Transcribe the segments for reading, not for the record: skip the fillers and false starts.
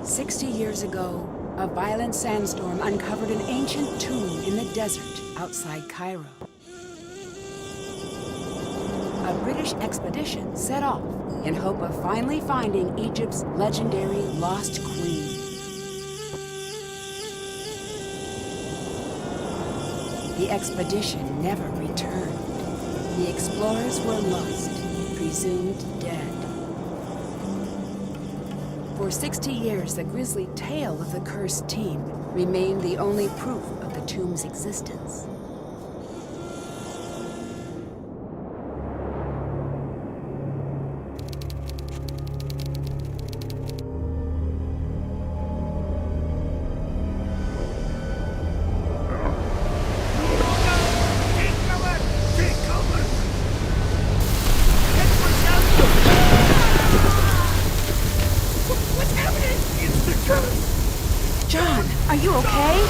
60 years ago, a violent sandstorm uncovered an ancient tomb in the desert outside Cairo. A British expedition set off in hope of finally finding Egypt's legendary lost queen. The expedition never returned. The explorers were lost, presumed dead. For 60 years, the grisly tale of the cursed team remained the only proof of the tomb's existence. John, are you okay?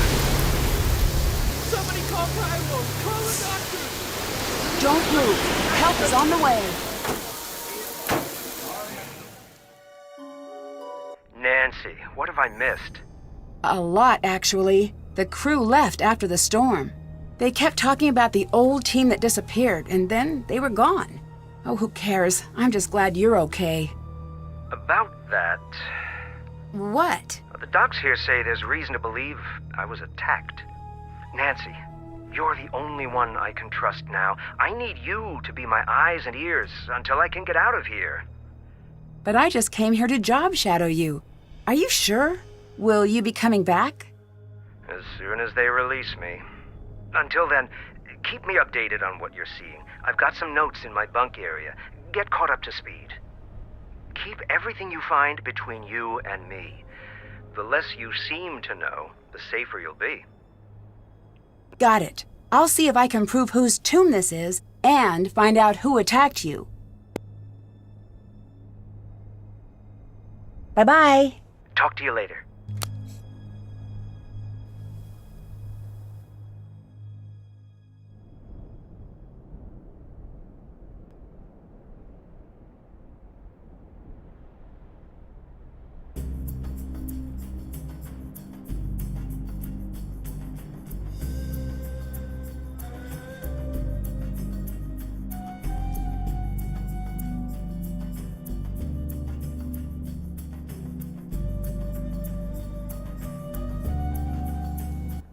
Somebody call Cairo! Call a doctor! Don't move. Help is on the way. Nancy, what have I missed? A lot, actually. The crew left after the storm. They kept talking about the old team that disappeared, and then they were gone. Oh, who cares? I'm just glad you're okay. About that... What? The docs here say there's reason to believe I was attacked. Nancy, you're the only one I can trust now. I need you to be my eyes and ears until I can get out of here. But I just came here to job shadow you. Are you sure? Will you be coming back? As soon as they release me. Until then, keep me updated on what you're seeing. I've got some notes in my bunk area. Get caught up to speed. Keep everything you find between you and me. The less you seem to know, the safer you'll be. Got it. I'll see if I can prove whose tomb this is and find out who attacked you. Bye-bye. Talk to you later.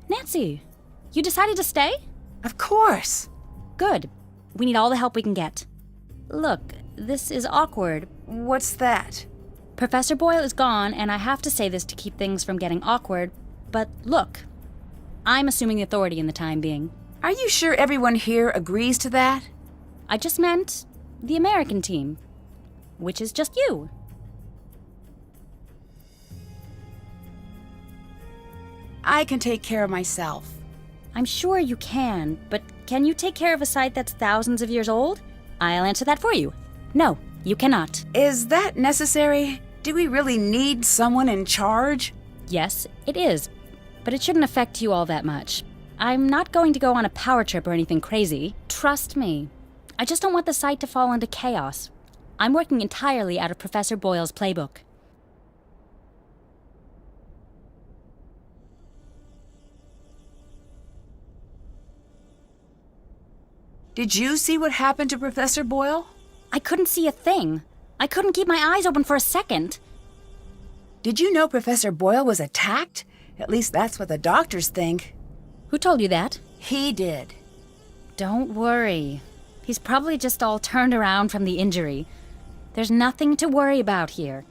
Nancy, you decided to stay? Of course. Good. We need all the help we can get. Look, this is awkward. What's that? Professor Boyle is gone, and I have to say this to keep things from getting awkward, but look, I'm assuming the authority in the time being. Are you sure everyone here agrees to that? I just meant the American team, which is just you. I can take care of myself. I'm sure you can, but can you take care of a site that's thousands of years old? I'll answer that for you. No, you cannot. Is that necessary? Do we really need someone in charge? Yes, it is, but it shouldn't affect you all that much. I'm not going to go on a power trip or anything crazy. Trust me. I just don't want the site to fall into chaos. I'm working entirely out of Professor Boyle's playbook. Did you see what happened to Professor Boyle? I couldn't see a thing. I couldn't keep my eyes open for a second. Did you know Professor Boyle was attacked? At least that's what the doctors think. Who told you that? He did. Don't worry. He's probably just all turned around from the injury. There's nothing to worry about here.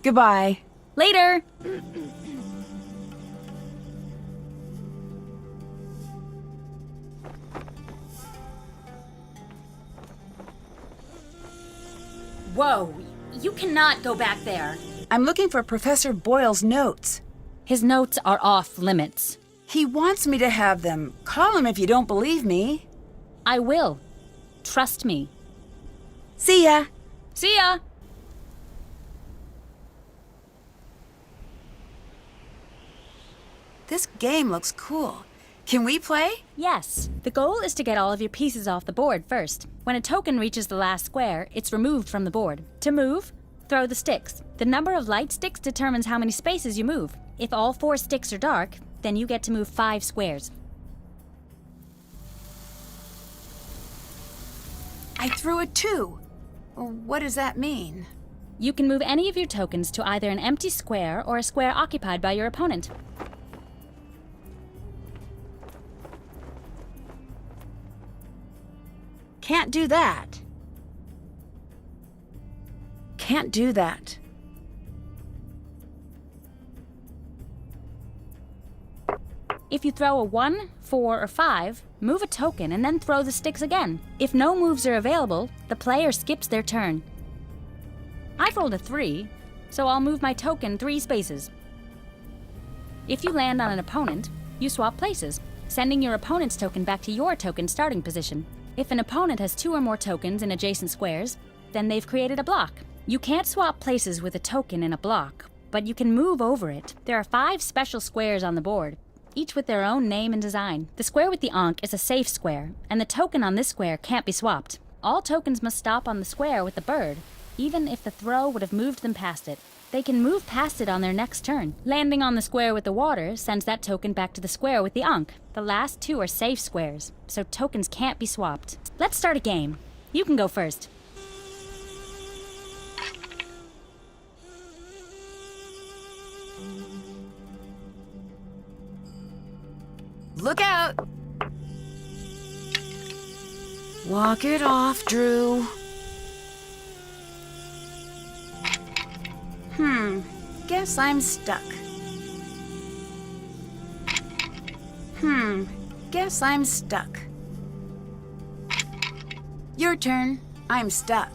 Goodbye. Later! Whoa, you cannot go back there. I'm looking for Professor Boyle's notes. His notes are off limits. He wants me to have them. Call him if you don't believe me. I will. Trust me. See ya. See ya! This game looks cool. Can we play? Yes. The goal is to get all of your pieces off the board first. When a token reaches the last square, it's removed from the board. To move, Throw the sticks. The number of light sticks determines how many spaces you move. If all 4 sticks are dark, then you get to move 5 squares. I threw a 2. What does that mean? You can move any of your tokens to either an empty square or a square occupied by your opponent. Can't do that. Can't do that. If you throw a 1, 4, or 5, move a token and then throw the sticks again. If no moves are available, the player skips their turn. I've rolled a 3, so I'll move my token 3 spaces. If you land on an opponent, you swap places, sending your opponent's token back to your token starting position. If an opponent has 2 or more tokens in adjacent squares, then they've created a block. You can't swap places with a token in a block, but you can move over it. There are 5 special squares on the board, each with their own name and design. The square with the ankh is a safe square, and the token on this square can't be swapped. All tokens must stop on the square with the bird, even if the throw would have moved them past it. They can move past it on their next turn. Landing on the square with the water sends that token back to the square with the ankh. The last 2 are safe squares, so tokens can't be swapped. Let's start a game. You can go first. Look out! Walk it off, Drew. Guess I'm stuck. Guess I'm stuck. Your turn. I'm stuck.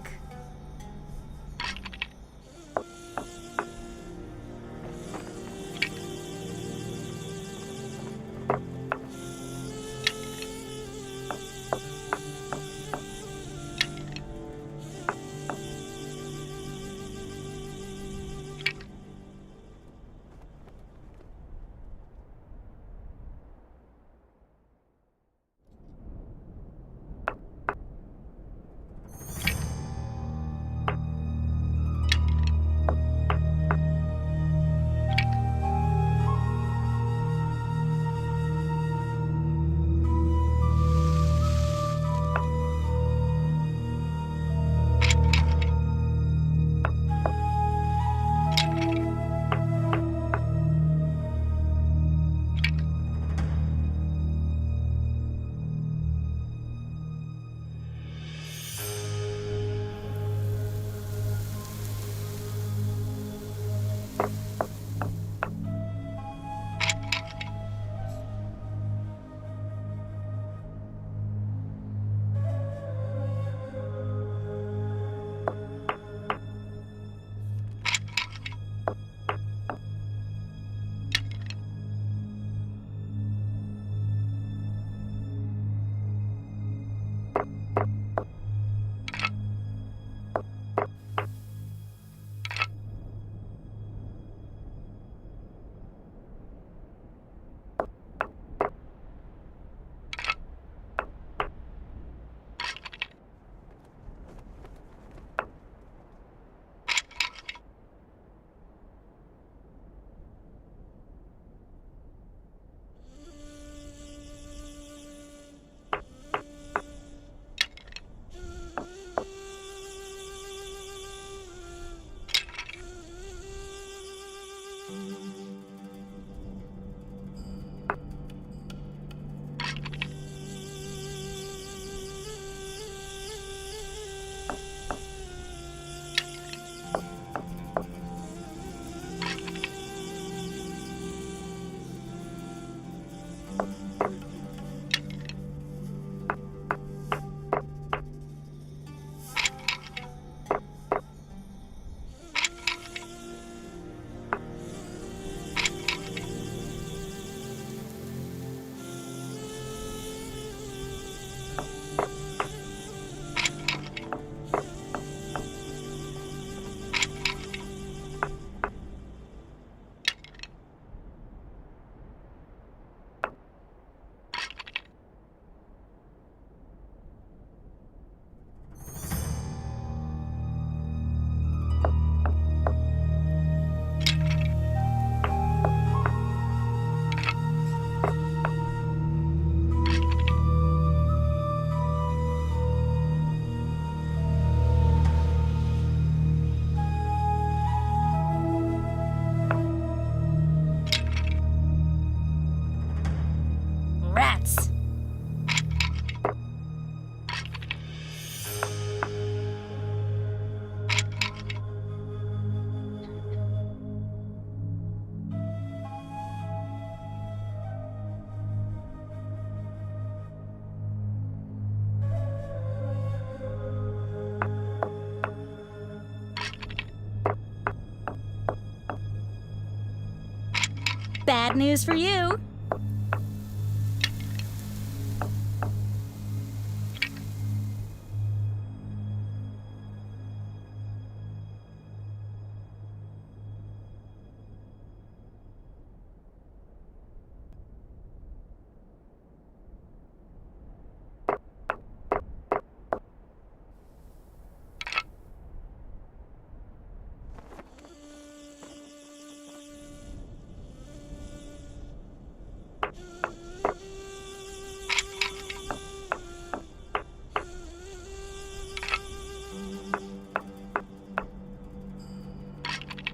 Bad news for you.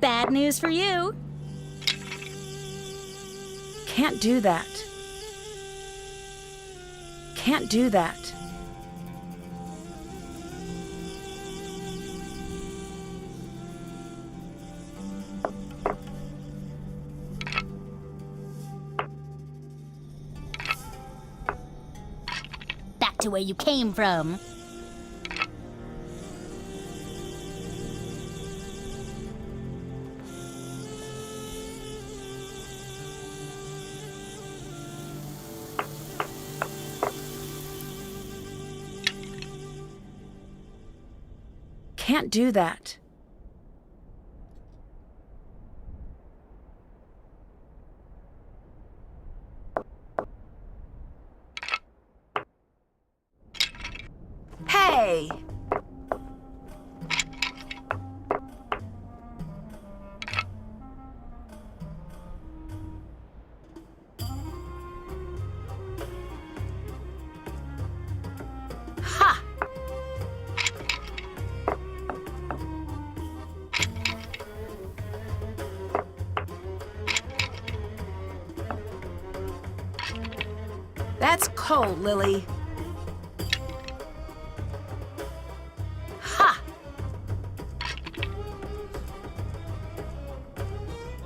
Bad news for you. Can't do that. Can't do that. Back to where you came from. Can't do that. Hey! Ha! That's cold, Lily. Ha!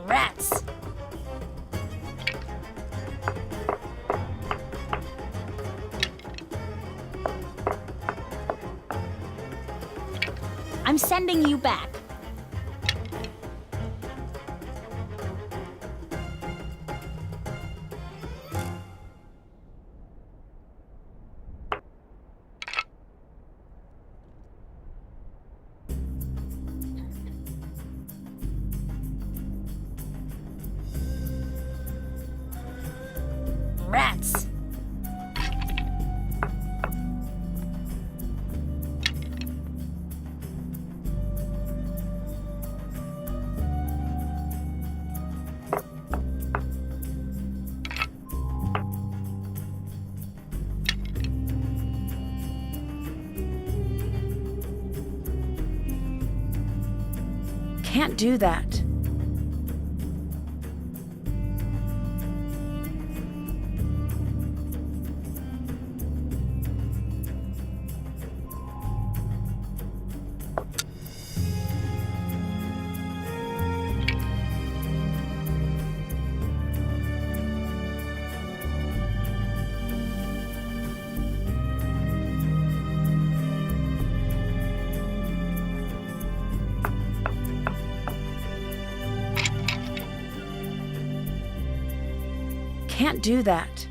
Rats. I'm sending you back. Rats. Can't do that. Can't do that.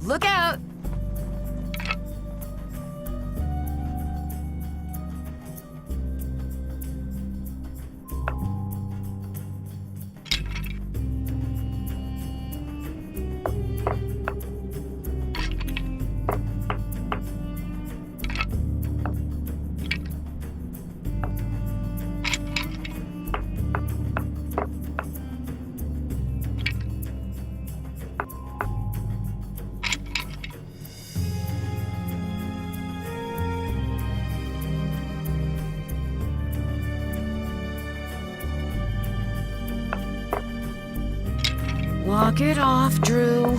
Look out! Walk it off, Drew.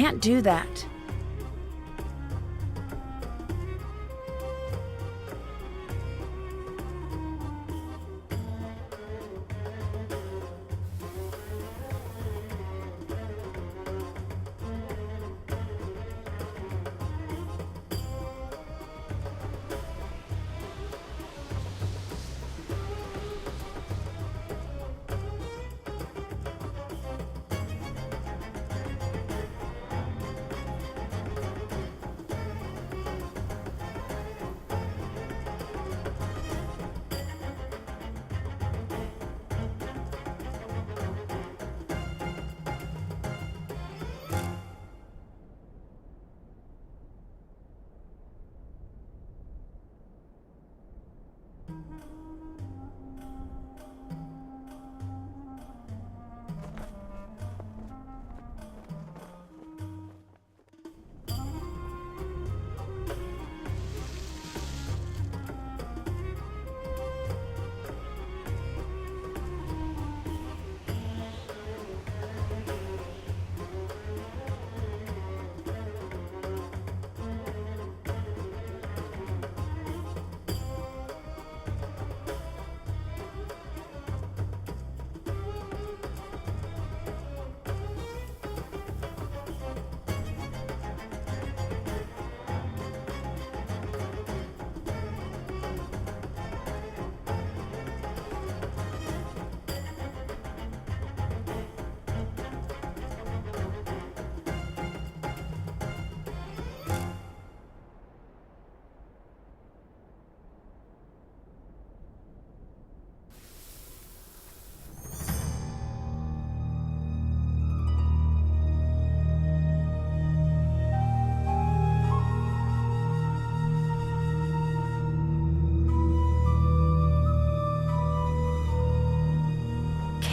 Can't do that.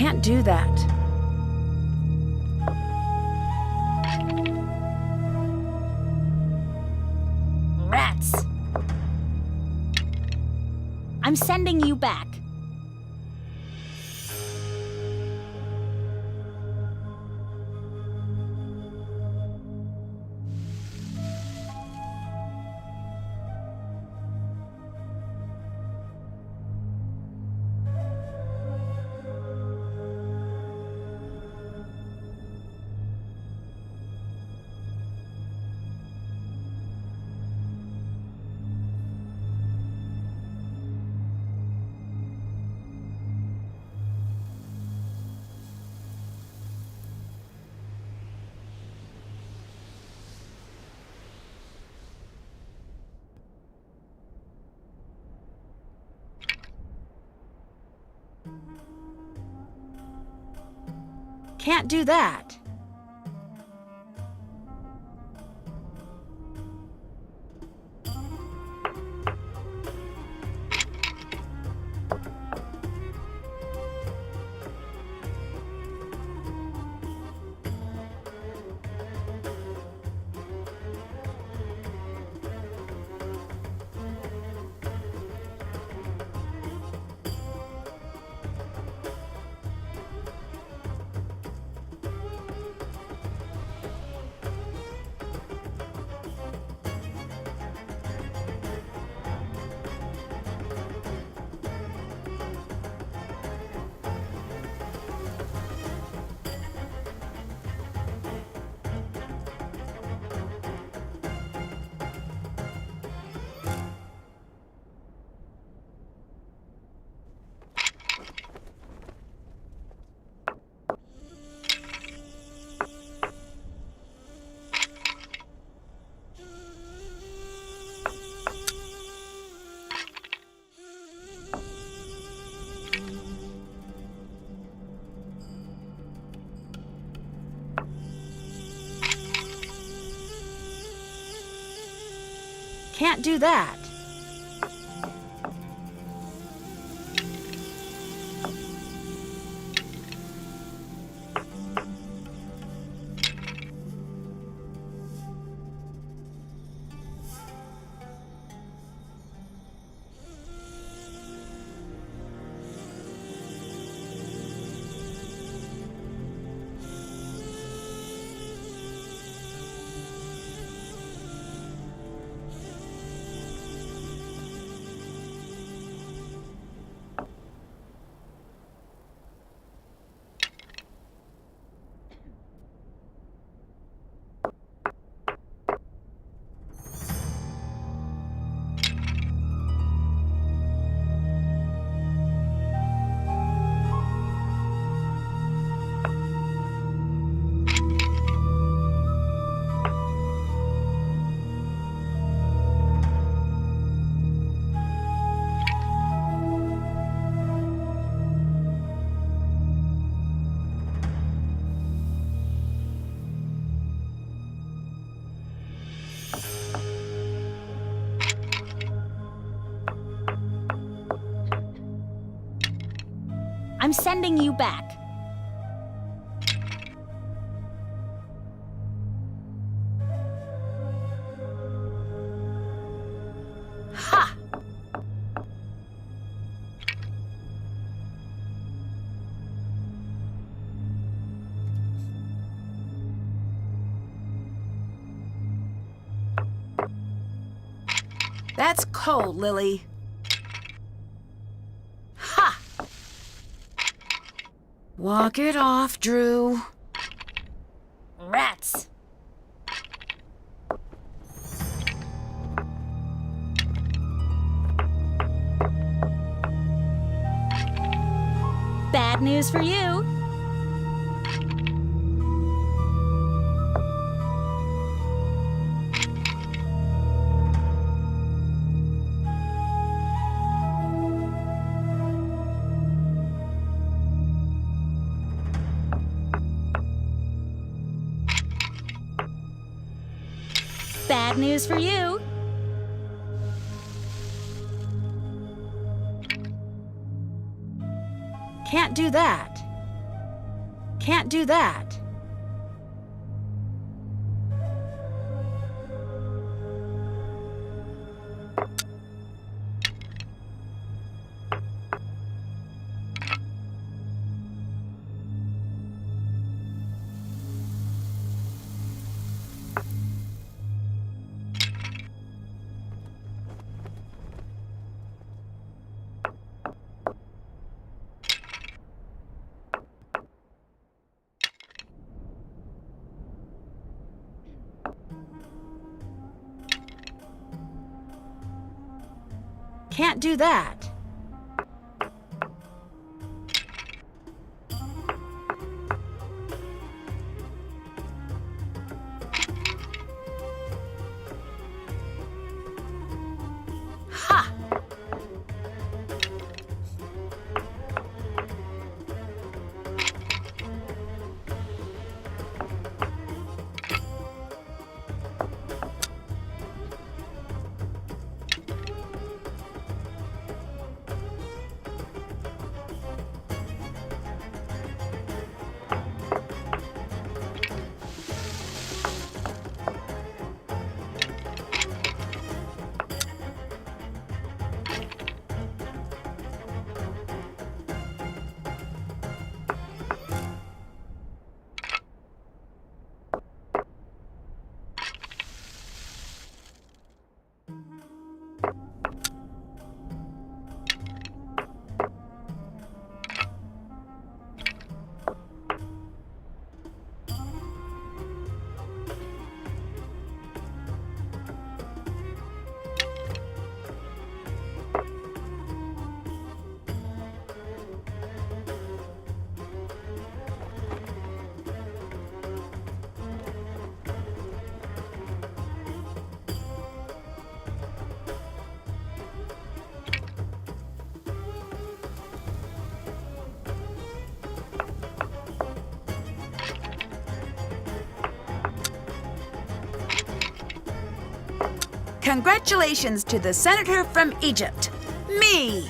Can't do that. Rats! I'm sending you back. Can't do that. Can't do that. I'm sending you back. Ha! That's cold, Lily. Ha! Walk it off, Drew. Rats. Bad news for you. Bad news for you. Can't do that. Can't do that. Can't do that. Ha! Congratulations to the senator from Egypt, me!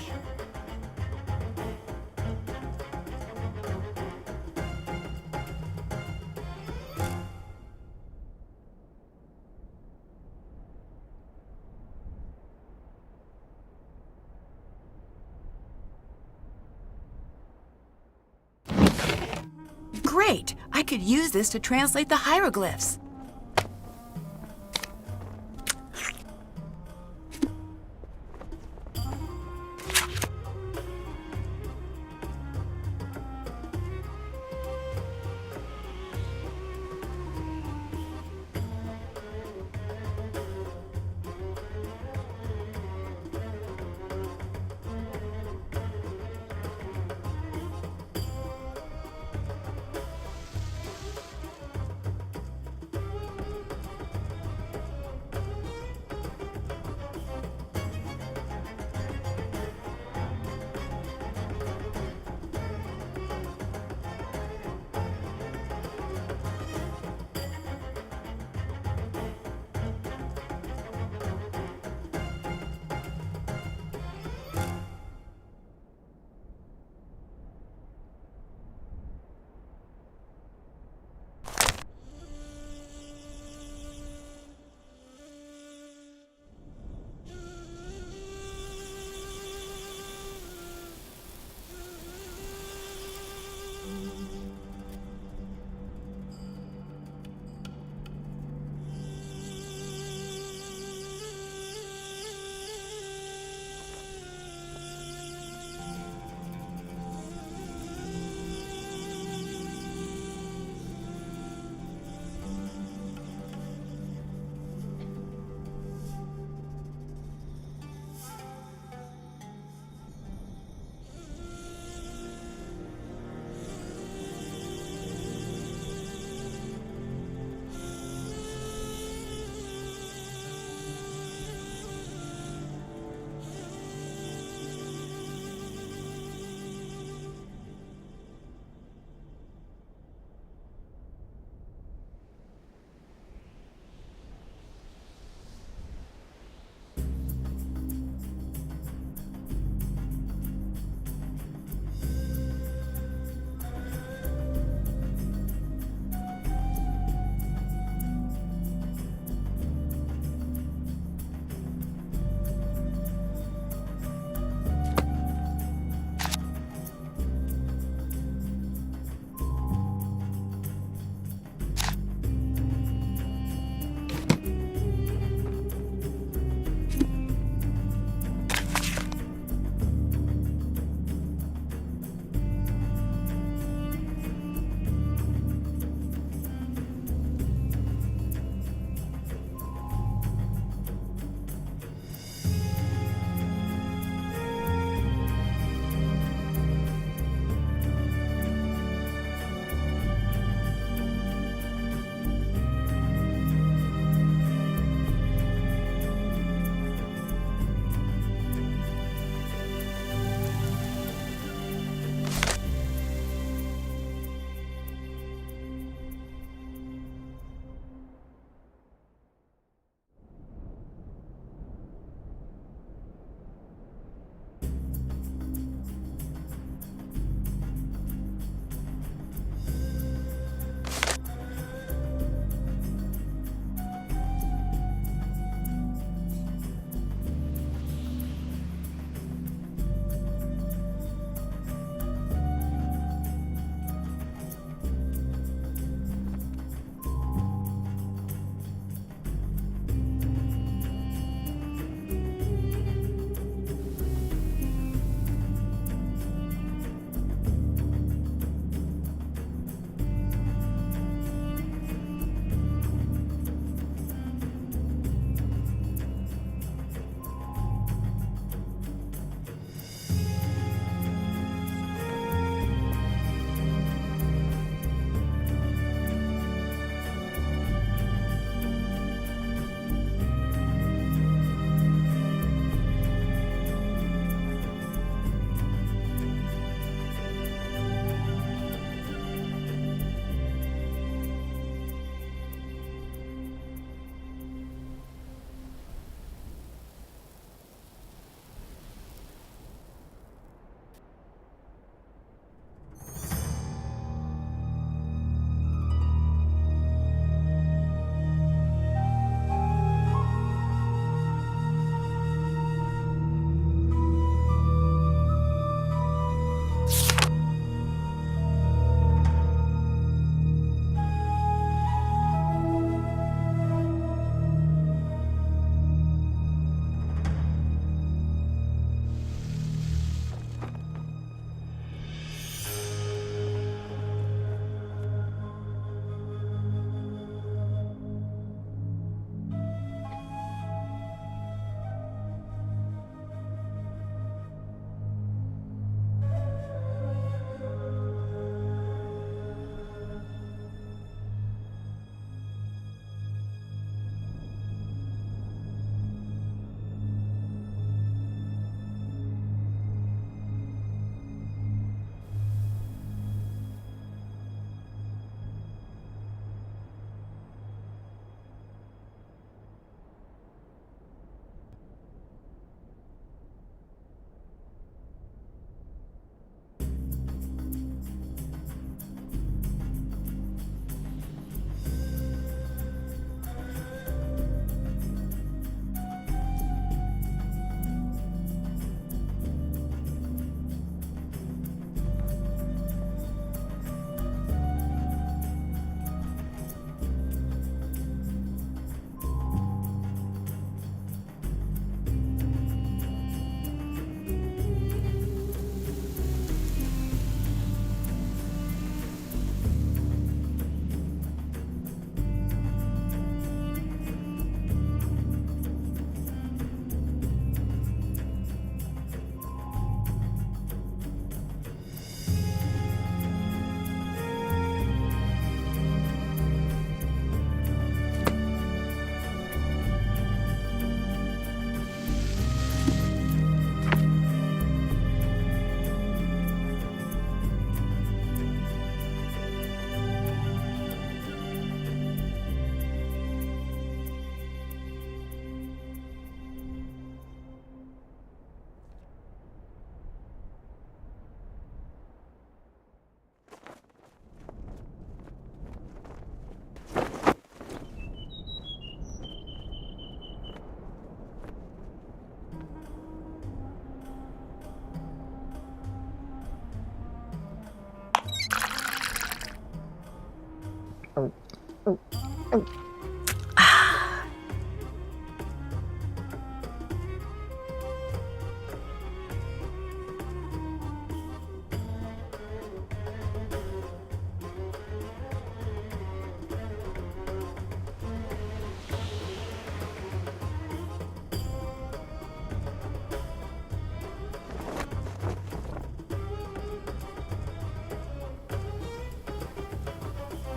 Great! I could use this to translate the hieroglyphs.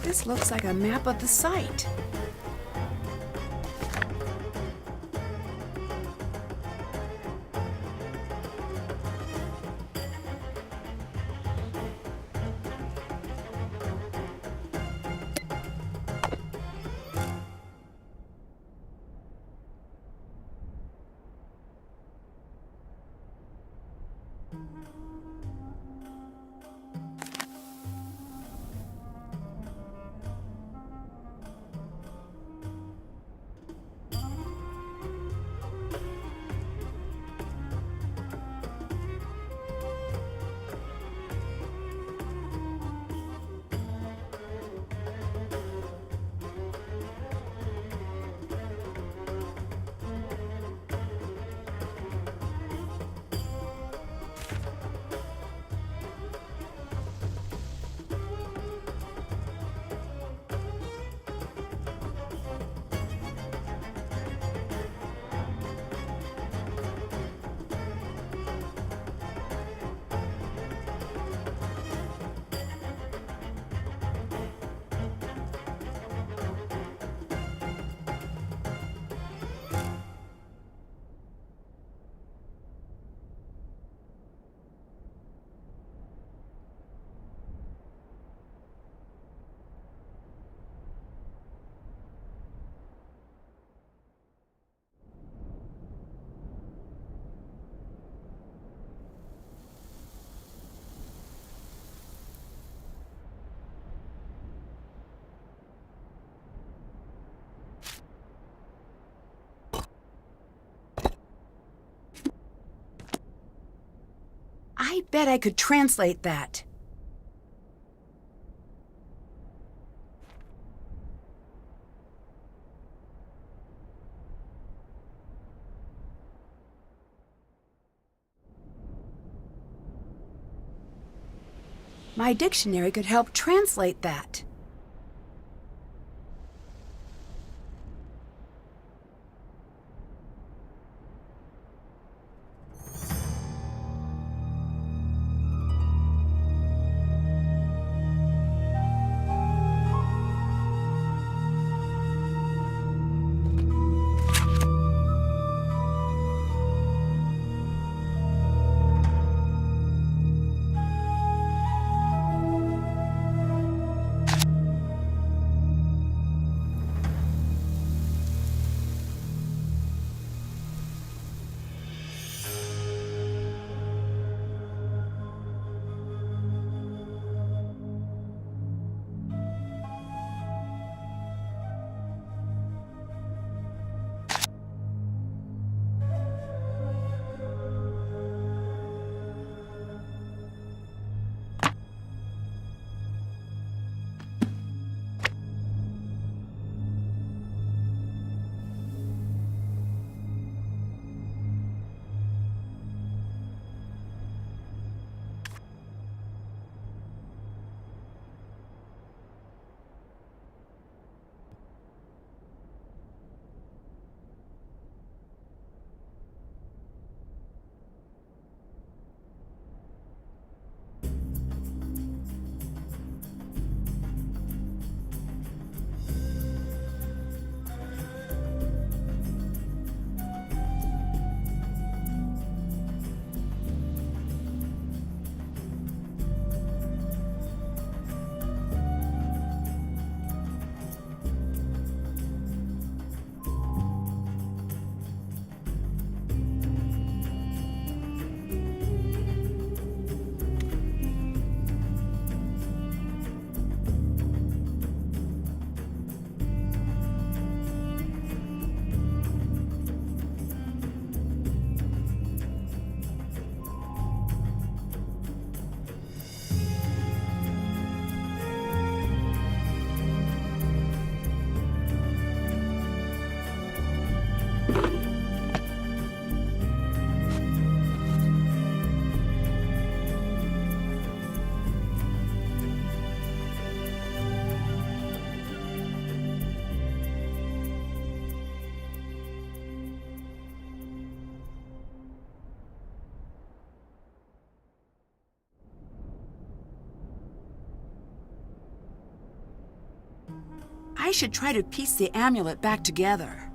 This looks like a map of the site. I bet I could translate that. My dictionary could help translate that. I should try to piece the amulet back together.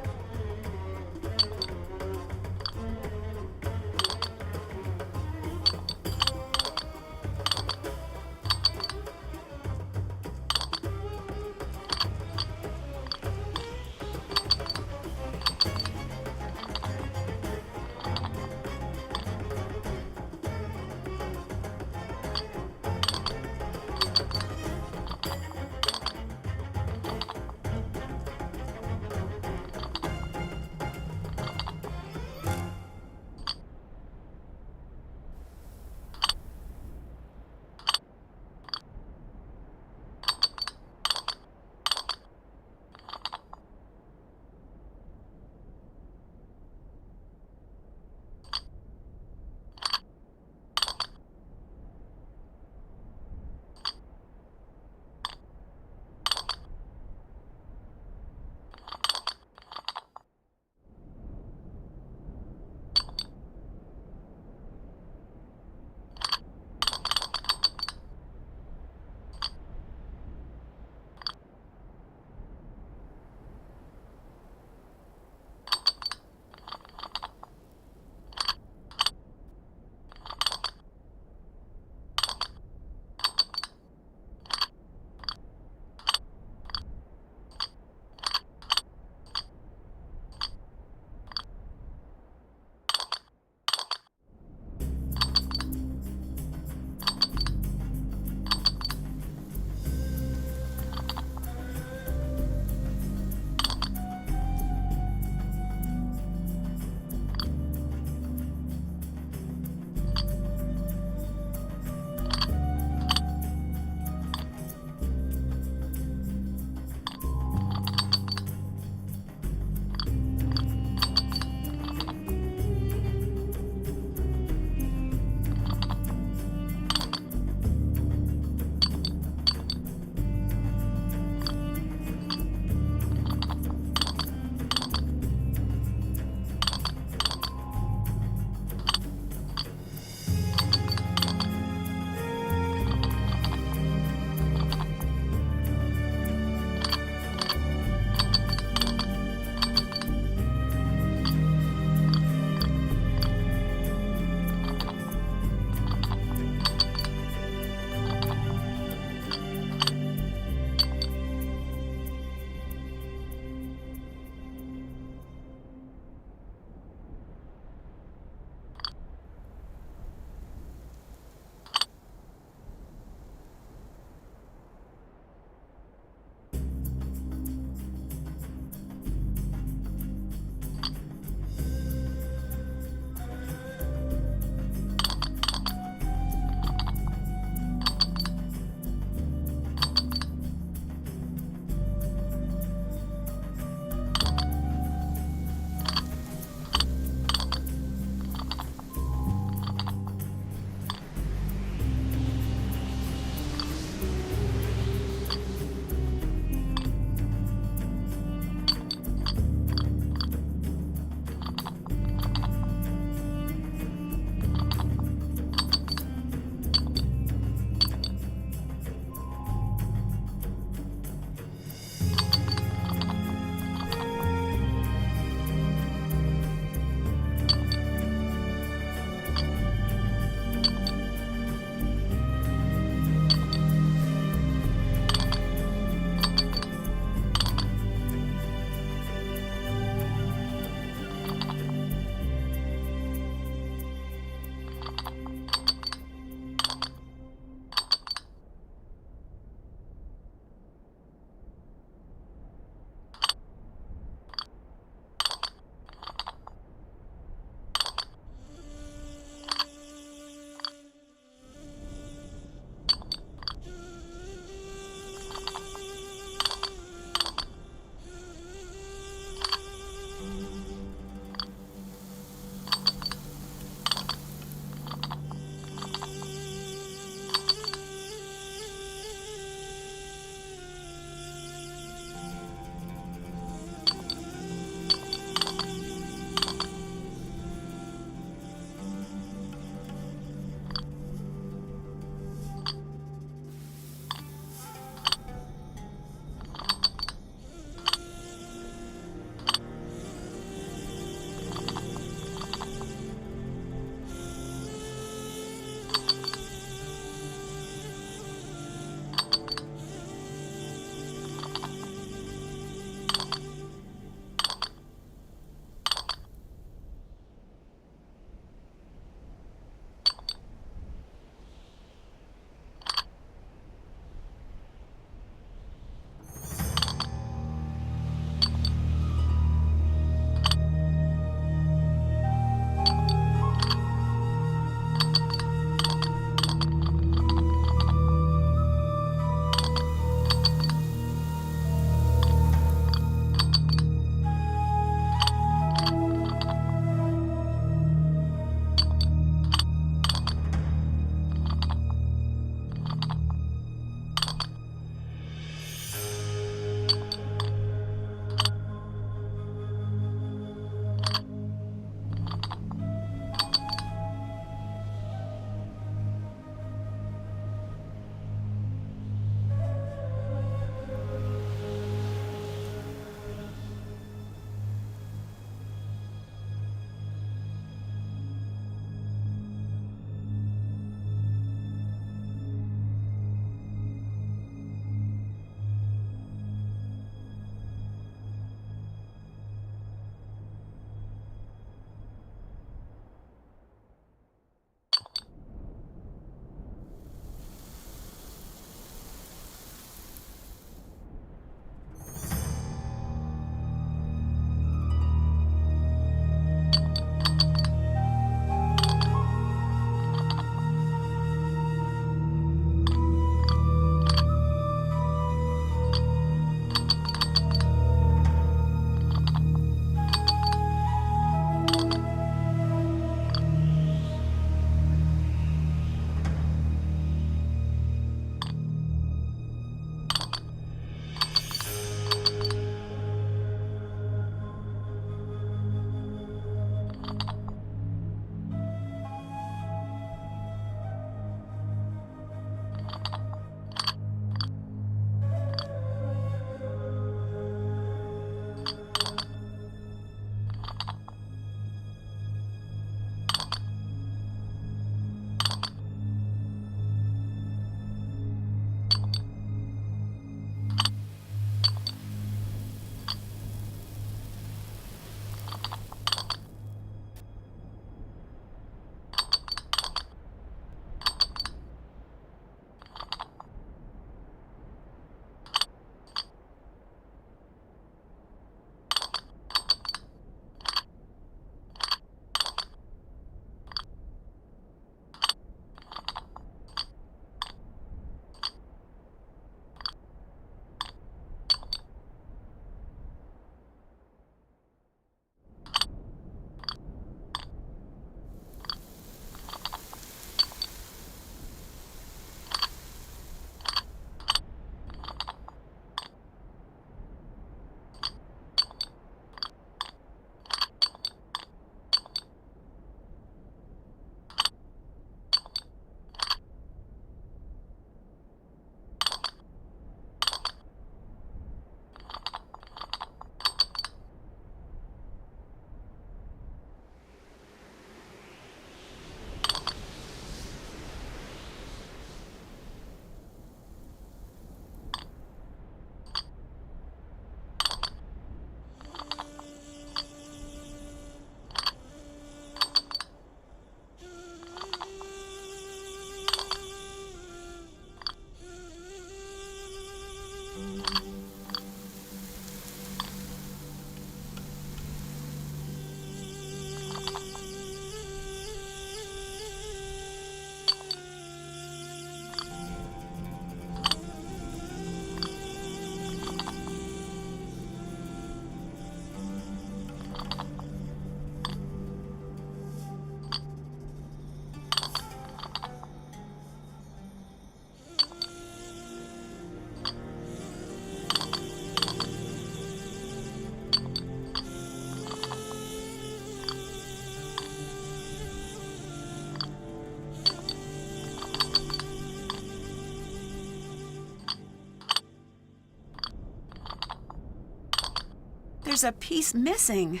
there's a piece missing.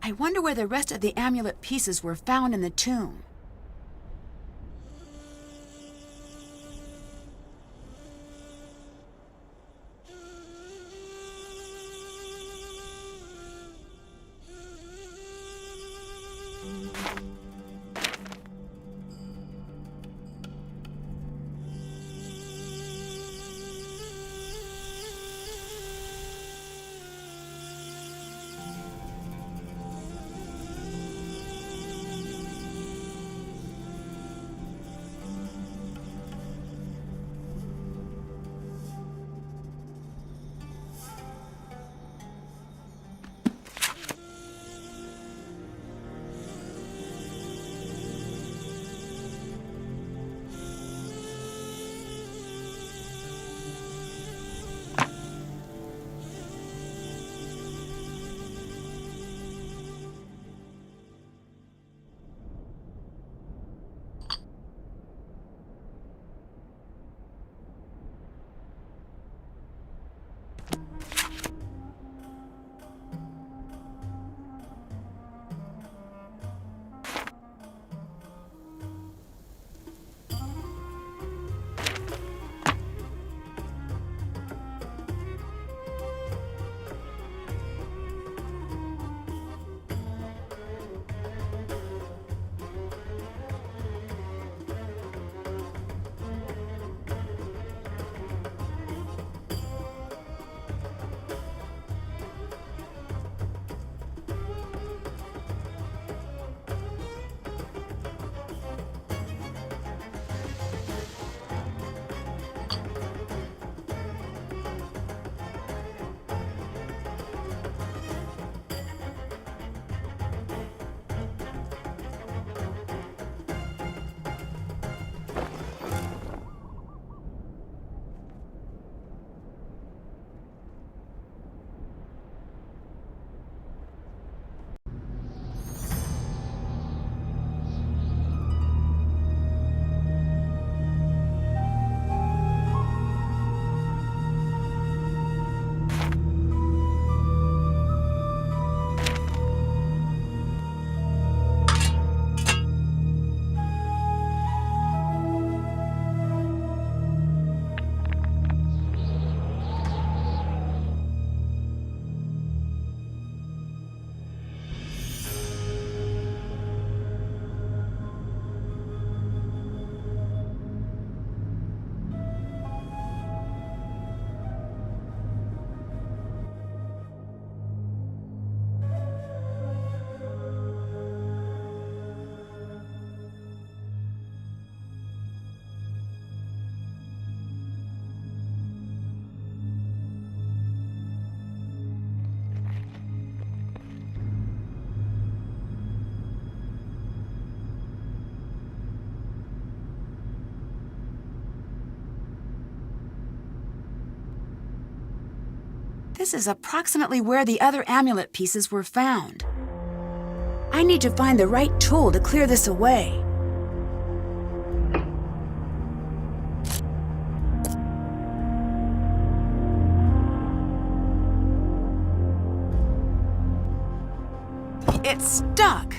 I wonder where the rest of the amulet pieces were found in the tomb. This is approximately where the other amulet pieces were found. I need to find the right tool to clear this away. It's stuck.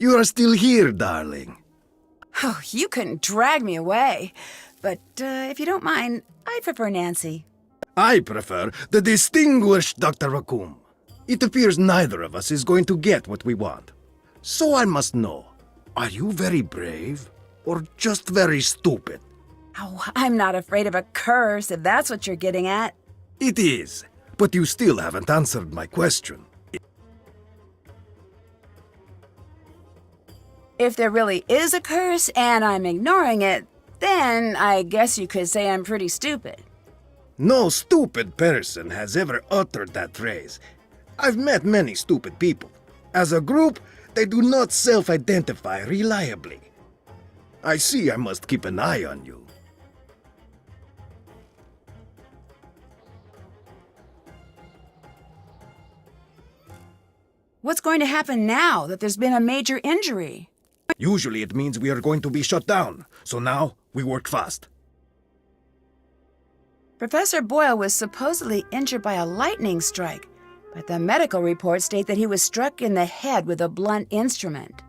You are still here, darling. Oh, you couldn't drag me away. But if you don't mind, I prefer Nancy. I prefer the distinguished Dr. Raccoon. It appears neither of us is going to get what we want. So I must know, are you very brave or just very stupid? Oh, I'm not afraid of a curse, if that's what you're getting at. It is, but you still haven't answered my question. If there really is a curse and I'm ignoring it, then I guess you could say I'm pretty stupid. No stupid person has ever uttered that phrase. I've met many stupid people. As a group, they do not self-identify reliably. I see I must keep an eye on you. What's going to happen now that there's been a major injury? Usually it means we are going to be shut down, so now we work fast. Professor Boyle was supposedly injured by a lightning strike, but the medical reports state that he was struck in the head with a blunt instrument.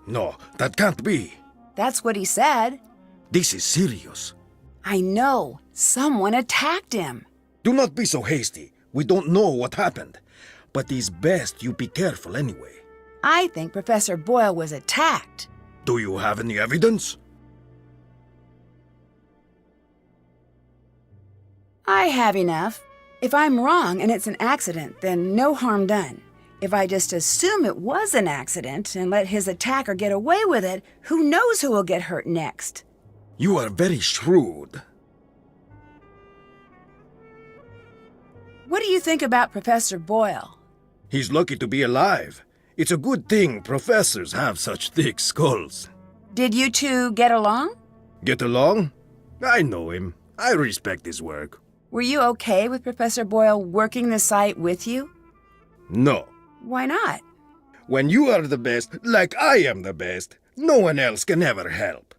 No, that can't be. That's what he said. This is serious. I know. Someone attacked him. Do not be so hasty. We don't know what happened. But it's best you be careful anyway. I think Professor Boyle was attacked. Do you have any evidence? I have enough. If I'm wrong and it's an accident, then no harm done. If I just assume it was an accident and let his attacker get away with it, who knows who will get hurt next? You are very shrewd. What do you think about Professor Boyle? He's lucky to be alive. It's a good thing professors have such thick skulls. Did you two get along? Get along? I know him. I respect his work. Were you okay with Professor Boyle working the site with you? No. Why not? When you are the best, like I am the best, no one else can ever help.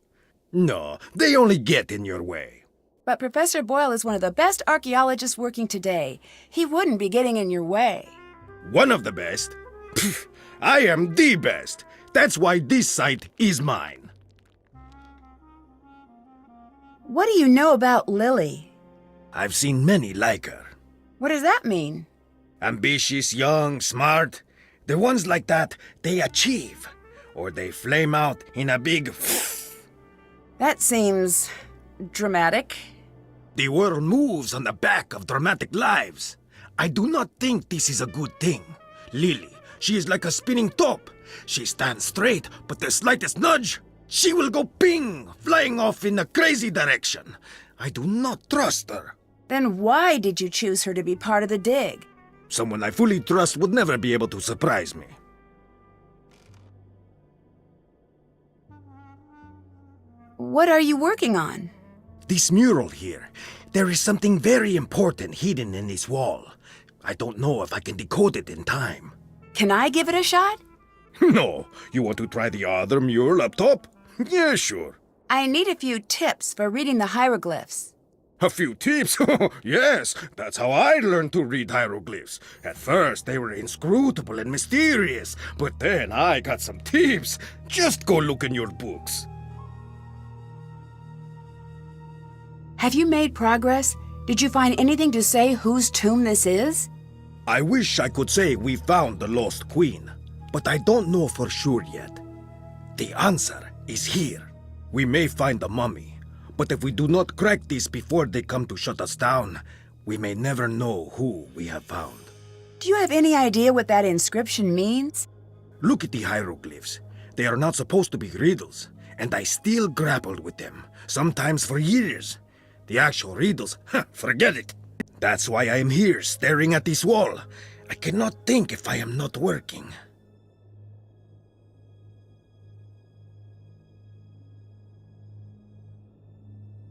No, they only get in your way. But Professor Boyle is one of the best archaeologists working today. He wouldn't be getting in your way. One of the best? Pfft, I am the best. That's why this site is mine. What do you know about Lily? I've seen many like her. What does that mean? Ambitious, young, smart. The ones like that, they achieve. Or they flame out in a big That seems dramatic. The world moves on the back of dramatic lives. I do not think this is a good thing. Lily, she is like a spinning top. She stands straight, but the slightest nudge, she will go ping, flying off in a crazy direction. I do not trust her. Then why did you choose her to be part of the dig? Someone I fully trust would never be able to surprise me. What are you working on? This mural here, there is something very important hidden in this wall. I don't know if I can decode it in time. Can I give it a shot? No, you want to try the other mural up top? Yeah, sure. I need a few tips for reading the hieroglyphs. A few tips? Yes, that's how I learned to read hieroglyphs. At first, they were inscrutable and mysterious, but then I got some tips. Just go look in your books. Have you made progress? Did you find anything to say whose tomb this is? I wish I could say we found the lost queen, but I don't know for sure yet. The answer is here. We may find the mummy, but if we do not crack this before they come to shut us down, we may never know who we have found. Do you have any idea what that inscription means? Look at the hieroglyphs. They are not supposed to be riddles, and I still grappled with them, sometimes for years. The actual riddles, forget it. That's why I am here, staring at this wall. I cannot think if I am not working.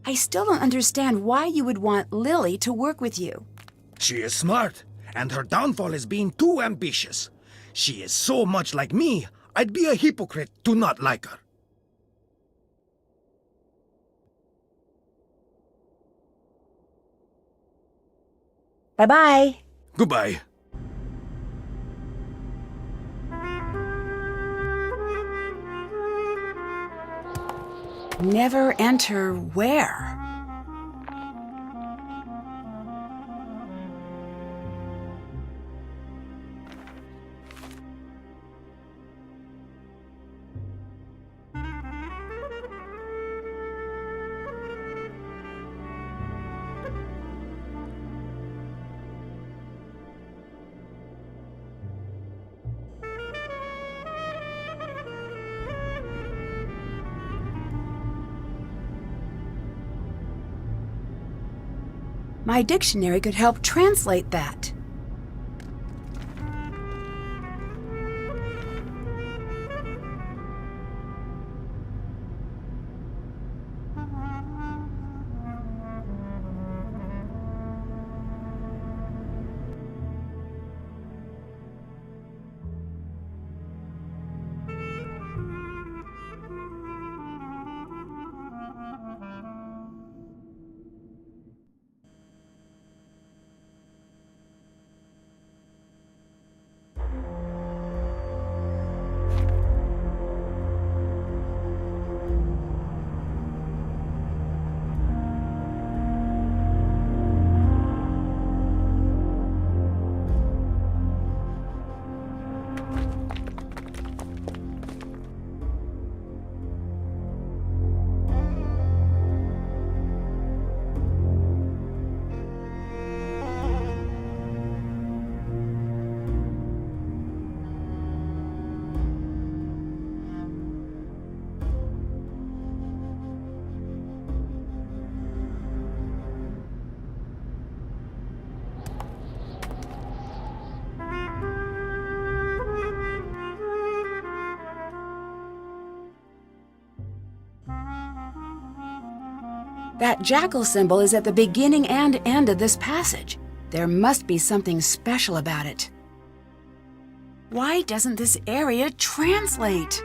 I still don't understand why you would want Lily to work with you. She is smart, and her downfall is being too ambitious. She is so much like me, I'd be a hypocrite to not like her. Bye-bye. Goodbye. Never enter where? My dictionary could help translate that. That jackal symbol is at the beginning and end of this passage. There must be something special about it. Why doesn't this area translate?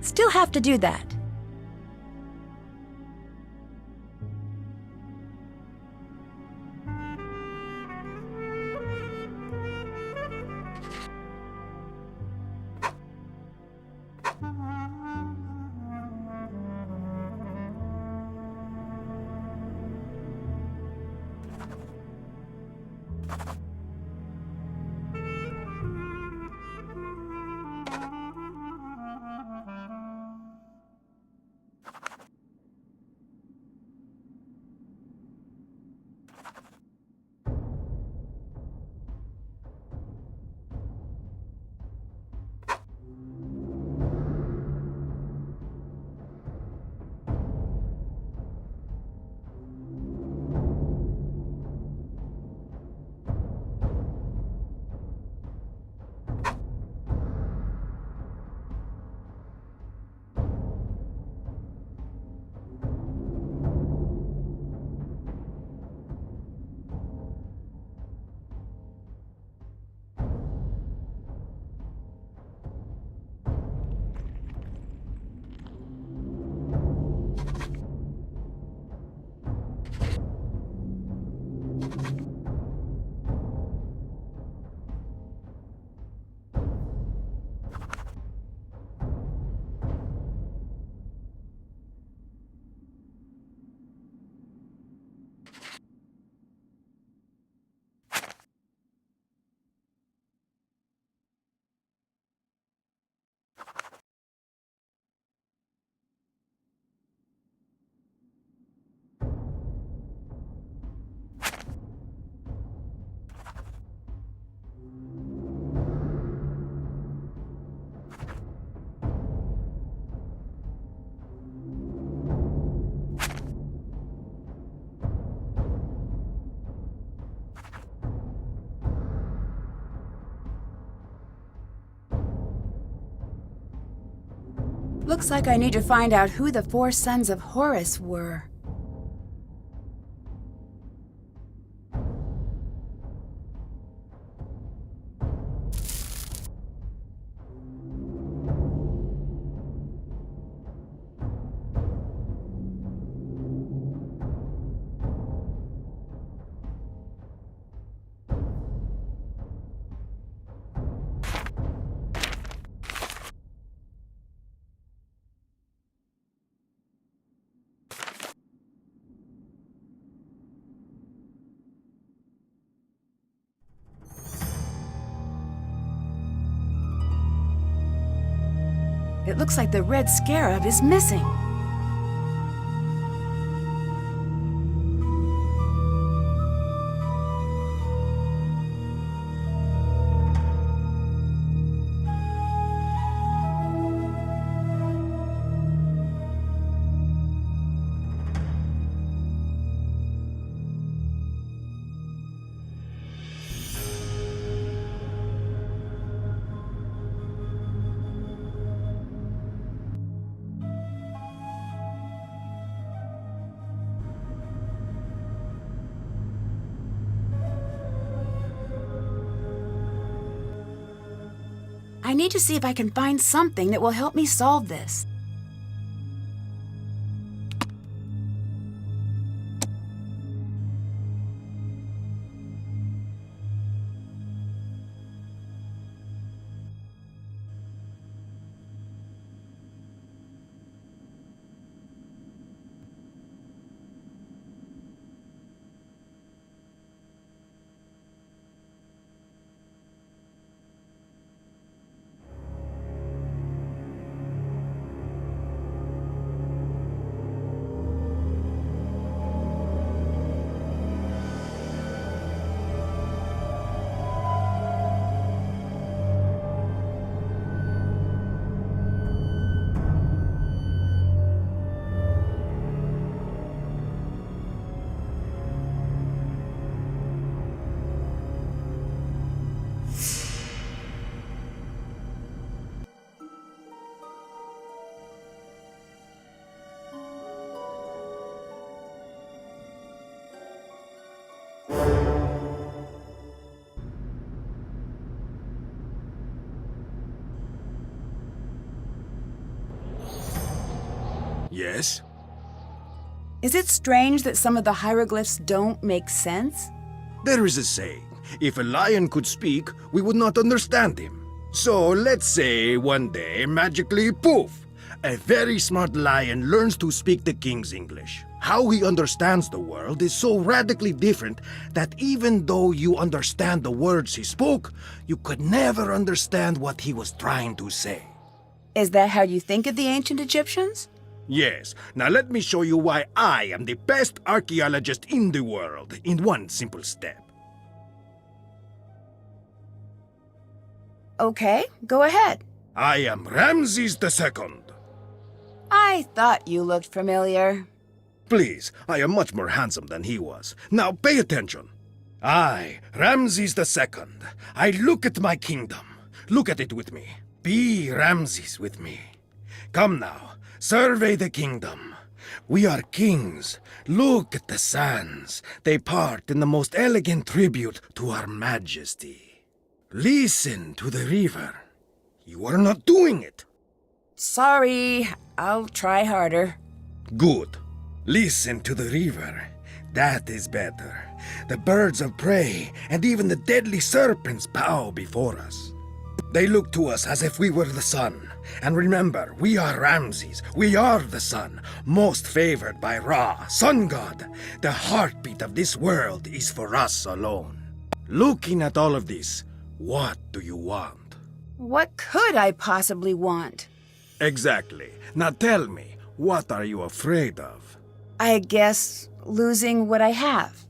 Still have to do that. Looks like I need to find out who the 4 sons of Horus were. It looks like the red scarab is missing. I need to see if I can find something that will help me solve this. Yes? Is it strange that some of the hieroglyphs don't make sense? There is a saying, if a lion could speak, we would not understand him. So let's say one day, magically, poof, a very smart lion learns to speak the king's English. How he understands the world is so radically different that even though you understand the words he spoke, you could never understand what he was trying to say. Is that how you think of the ancient Egyptians? Yes, now let me show you why I am the best archaeologist in the world in one simple step. Okay, go ahead. I am Ramses II. I thought you looked familiar. Please, I am much more handsome than he was. Now pay attention. I, Ramses II, I look at my kingdom. Look at it with me. Be Ramses with me. Come now, survey the kingdom. We are kings. Look at the sands. They part in the most elegant tribute to our majesty. Listen to the river. You are not doing it. Sorry, I'll try harder. Good. Listen to the river. That is better. The birds of prey and even the deadly serpents bow before us. They look to us as if we were the sun. And remember, we are Ramses. We are the sun, most favored by Ra, sun god. The heartbeat of this world is for us alone. Looking at all of this, what do you want? What could I possibly want? Exactly. Now tell me, what are you afraid of? I guess losing what I have.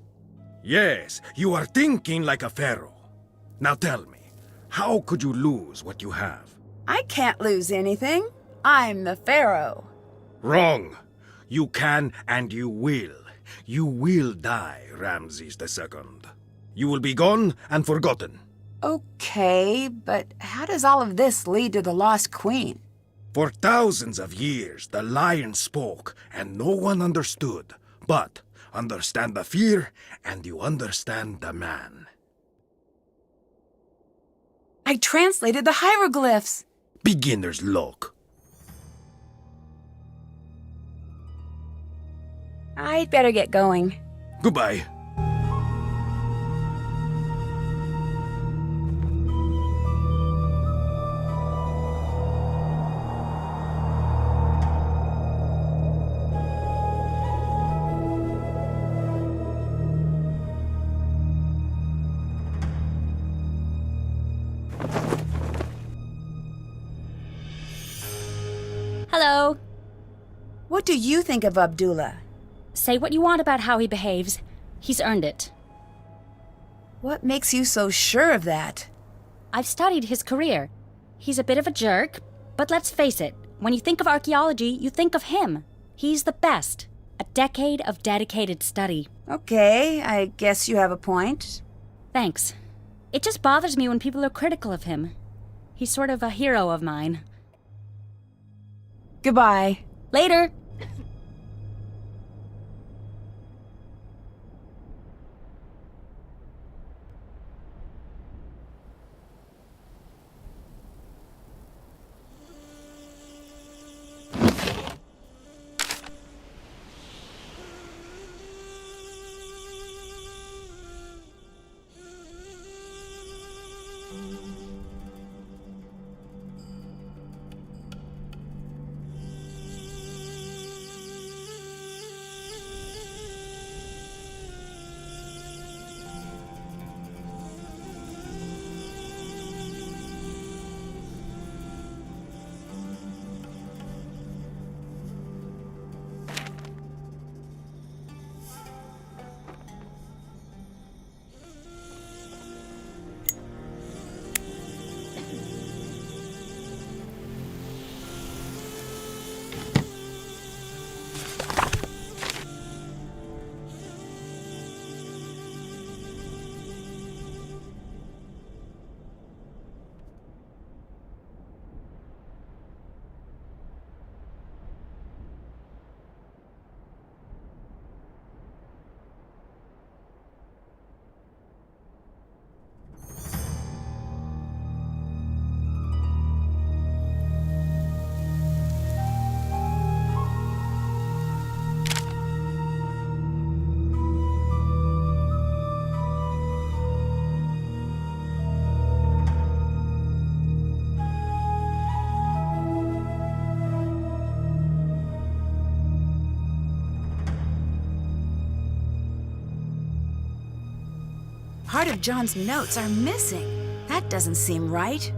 Yes, you are thinking like a pharaoh. Now tell me, how could you lose what you have? I can't lose anything. I'm the pharaoh. Wrong. You can and you will. You will die, Ramses II. You will be gone and forgotten. Okay, but how does all of this lead to the lost queen? For thousands of years, the lion spoke and no one understood. But understand the fear and you understand the man. I translated the hieroglyphs. Beginner's luck. I'd better get going. Goodbye. Hello. What do you think of Abdullah? Say what you want about how he behaves. He's earned it. What makes you so sure of that? I've studied his career. He's a bit of a jerk, but let's face it, when you think of archaeology, you think of him. He's the best. A decade of dedicated study. Okay, I guess you have a point. Thanks. It just bothers me when people are critical of him. He's sort of a hero of mine. Goodbye. Later! Part of John's notes are missing. That doesn't seem right.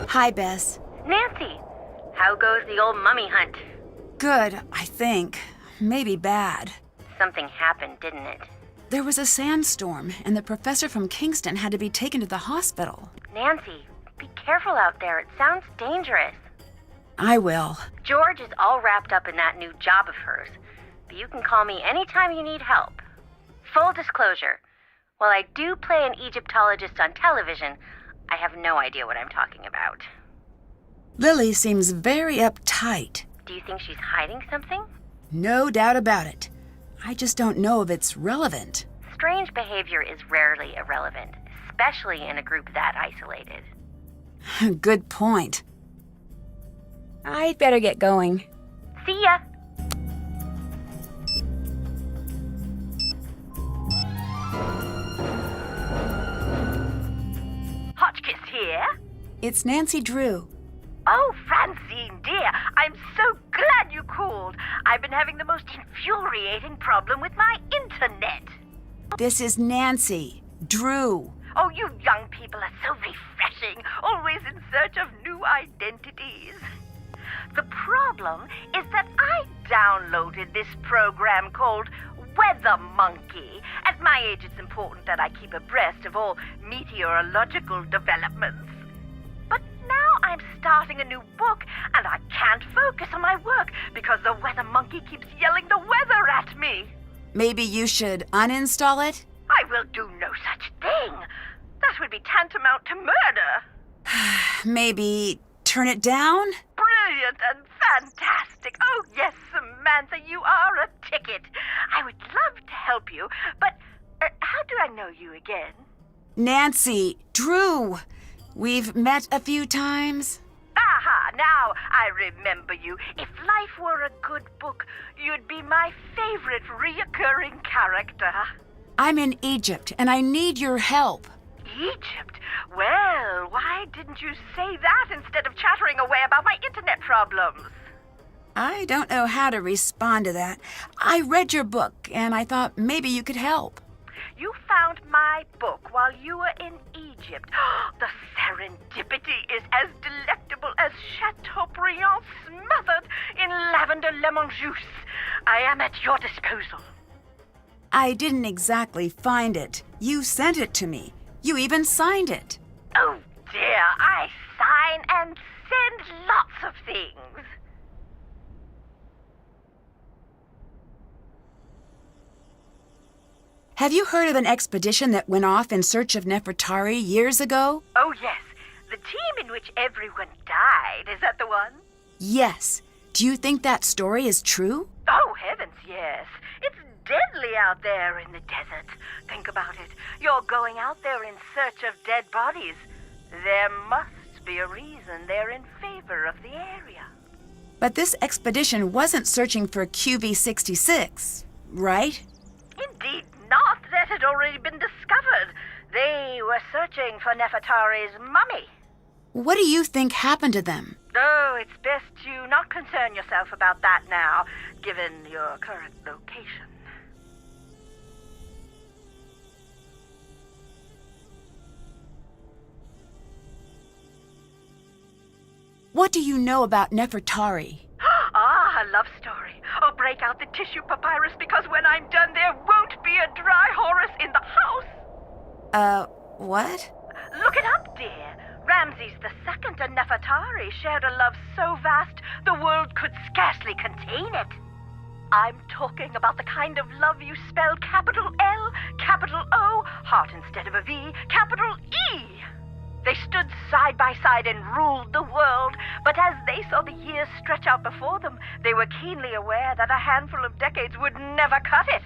Hi, Bess. Nancy, how goes the old mummy hunt? Good, I think. Maybe bad. Something happened, didn't it? There was a sandstorm, and the professor from Kingston had to be taken to the hospital. Nancy, be careful out there. It sounds dangerous. I will. George is all wrapped up in that new job of hers, but you can call me anytime you need help. Full disclosure, while I do play an Egyptologist on television, I have no idea what I'm talking about. Lily seems very uptight. Do you think she's hiding something? No doubt about it. I just don't know if it's relevant. Strange behavior is rarely irrelevant, especially in a group that isolated. Good point. I'd better get going. See ya! Hotchkiss here. It's Nancy Drew. Oh, Francine, dear, I'm so glad you called. I've been having the most infuriating problem with my internet. This is Nancy Drew. Oh, you young people are so refreshing, always in search of new identities. The problem is that I downloaded this program called Weather Monkey. At my age, it's important that I keep abreast of all meteorological developments. But now I'm starting a new book, and I can't focus on my work because the Weather Monkey keeps yelling the weather at me. Maybe you should uninstall it? I will do no such thing. That would be tantamount to murder. Maybe turn it down? Brilliant and fantastic. Oh, yes, Samantha, you are a ticket. I would love to help you, but how do I know you again? Nancy, Drew, we've met a few times. Aha, now I remember you. If life were a good book, you'd be my favorite reoccurring character. I'm in Egypt, and I need your help. Egypt? Well, why didn't you say that instead of chattering away about my internet problems? I don't know how to respond to that. I read your book, and I thought maybe you could help. You found my book while you were in Egypt. The serendipity is as delectable as Chateaubriand smothered in lavender lemon juice. I am at your disposal. I didn't exactly find it. You sent it to me. You even signed it. Oh dear, I sign and send lots of things. Have you heard of an expedition that went off in search of Nefertari years ago? Oh yes, the team in which everyone died, is that the one? Yes. Do you think that story is true? Oh heavens, yes. It's deadly out there in the desert. Think about it. You're going out there in search of dead bodies. There must be a reason they're in favor of the area. But this expedition wasn't searching for QV66, right? Indeed not. That had already been discovered. They were searching for Nefertari's mummy. What do you think happened to them? Oh, it's best you not concern yourself about that now, given your current location. What do you know about Nefertari? Ah, a love story. Oh, break out the tissue papyrus, because when I'm done, there won't be a dry Horus in the house. What? Look it up, dear. Ramses II and Nefertari shared a love so vast, the world could scarcely contain it. I'm talking about the kind of love you spell capital L, capital O, heart instead of a V, capital E. They stood side by side and ruled the world, but as they saw the years stretch out before them, they were keenly aware that a handful of decades would never cut it.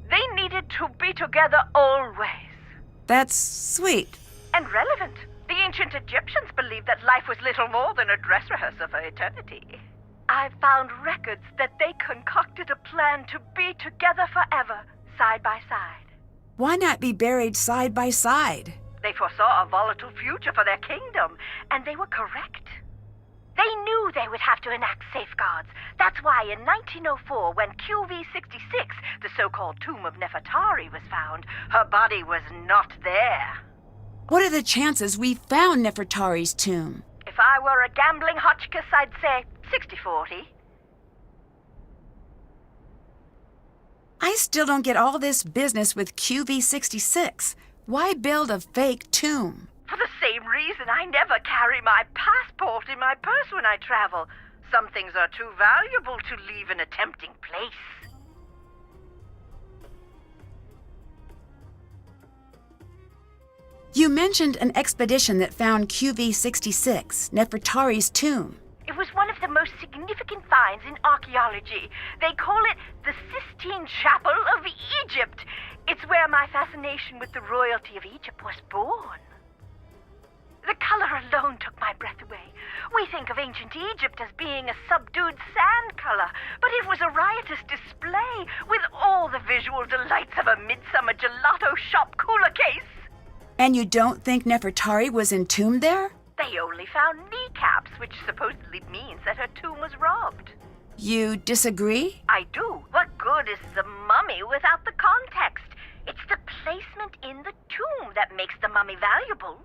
They needed to be together always. That's sweet. And relevant. The ancient Egyptians believed that life was little more than a dress rehearsal for eternity. I've found records that they concocted a plan to be together forever, side by side. Why not be buried side by side? They foresaw a volatile future for their kingdom, and they were correct. They knew they would have to enact safeguards. That's why in 1904, when QV66, the so-called tomb of Nefertari, was found, her body was not there. What are the chances we found Nefertari's tomb? If I were a gambling Hotchkiss, I'd say 60-40. I still don't get all this business with QV66. Why build a fake tomb? For the same reason I never carry my passport in my purse when I travel. Some things are too valuable to leave in a tempting place. You mentioned an expedition that found QV66, Nefertari's tomb. It was one of the most significant finds in archaeology. They call it the Sistine Chapel of Egypt. It's where my fascination with the royalty of Egypt was born. The color alone took my breath away. We think of ancient Egypt as being a subdued sand color, but it was a riotous display with all the visual delights of a midsummer gelato shop cooler case. And you don't think Nefertari was entombed there? They only found kneecaps, which supposedly means that her tomb was robbed. You disagree? I do. What good is the mummy without the context? It's the placement in the tomb that makes the mummy valuable.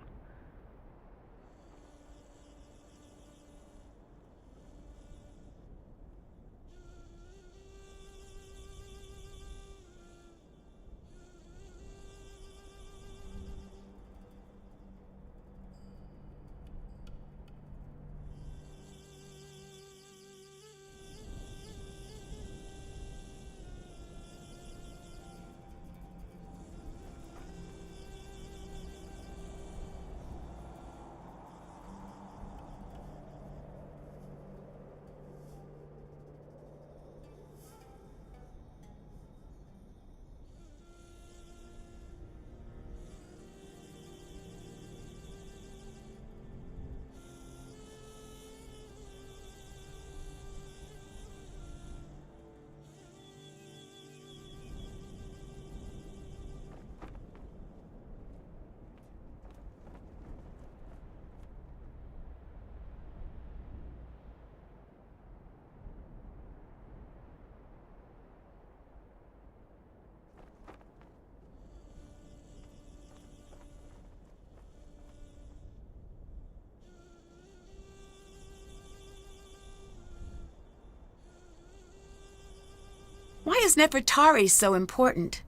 is Nefertari so important?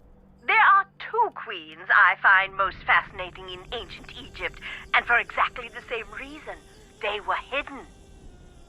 There are two queens I find most fascinating in ancient Egypt, and for exactly the same reason. They were hidden.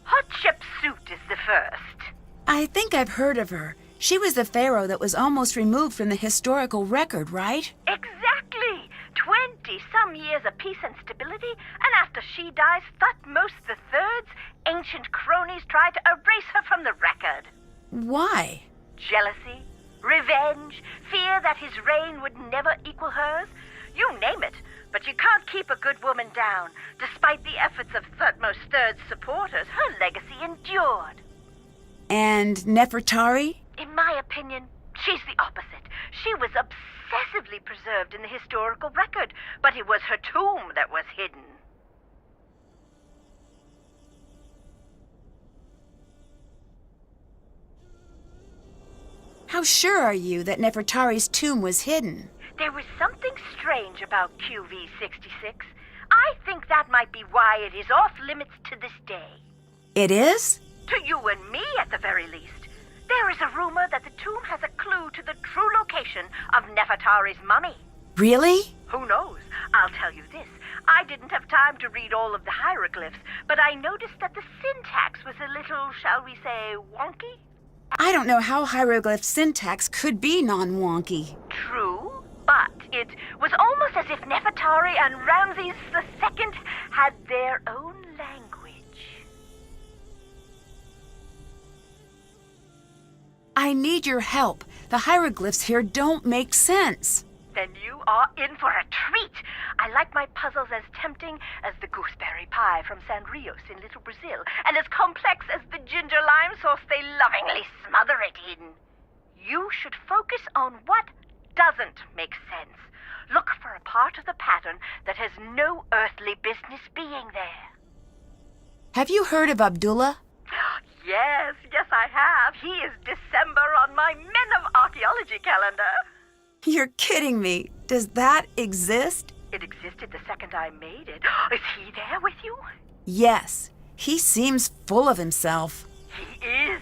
Hatshepsut is the first. I think I've heard of her. She was the pharaoh that was almost removed from the historical record, right? Exactly. 20-some years of peace and stability, and after she dies, Thutmose III's ancient cronies try to erase her from the record. Why? Jealousy, revenge, fear that his reign would never equal hers. You name it, but you can't keep a good woman down. Despite the efforts of Thutmose III's supporters, her legacy endured. And Nefertari? In my opinion, she's the opposite. She was obsessively preserved in the historical record, but it was her tomb that was hidden. How sure are you that Nefertari's tomb was hidden? There was something strange about QV-66. I think that might be why it is off limits to this day. It is? To you and me, at the very least. There is a rumor that the tomb has a clue to the true location of Nefertari's mummy. Really? Who knows? I'll tell you this. I didn't have time to read all of the hieroglyphs, but I noticed that the syntax was a little, shall we say, wonky? I don't know how hieroglyph syntax could be non-wonky. True, but it was almost as if Nefertari and Ramses II had their own language. I need your help. The hieroglyphs here don't make sense. Then you are in for a treat. I like my puzzles as tempting as the gooseberry pie from San Rios in Little Brazil, and as complex as the ginger lime sauce they lovingly smother it in. You should focus on what doesn't make sense. Look for a part of the pattern that has no earthly business being there. Have you heard of Abdullah? Yes, I have. He is December on my Men of Archaeology calendar. You're kidding me. Does that exist? It existed the second I made it. Is he there with you? Yes. He seems full of himself. He is.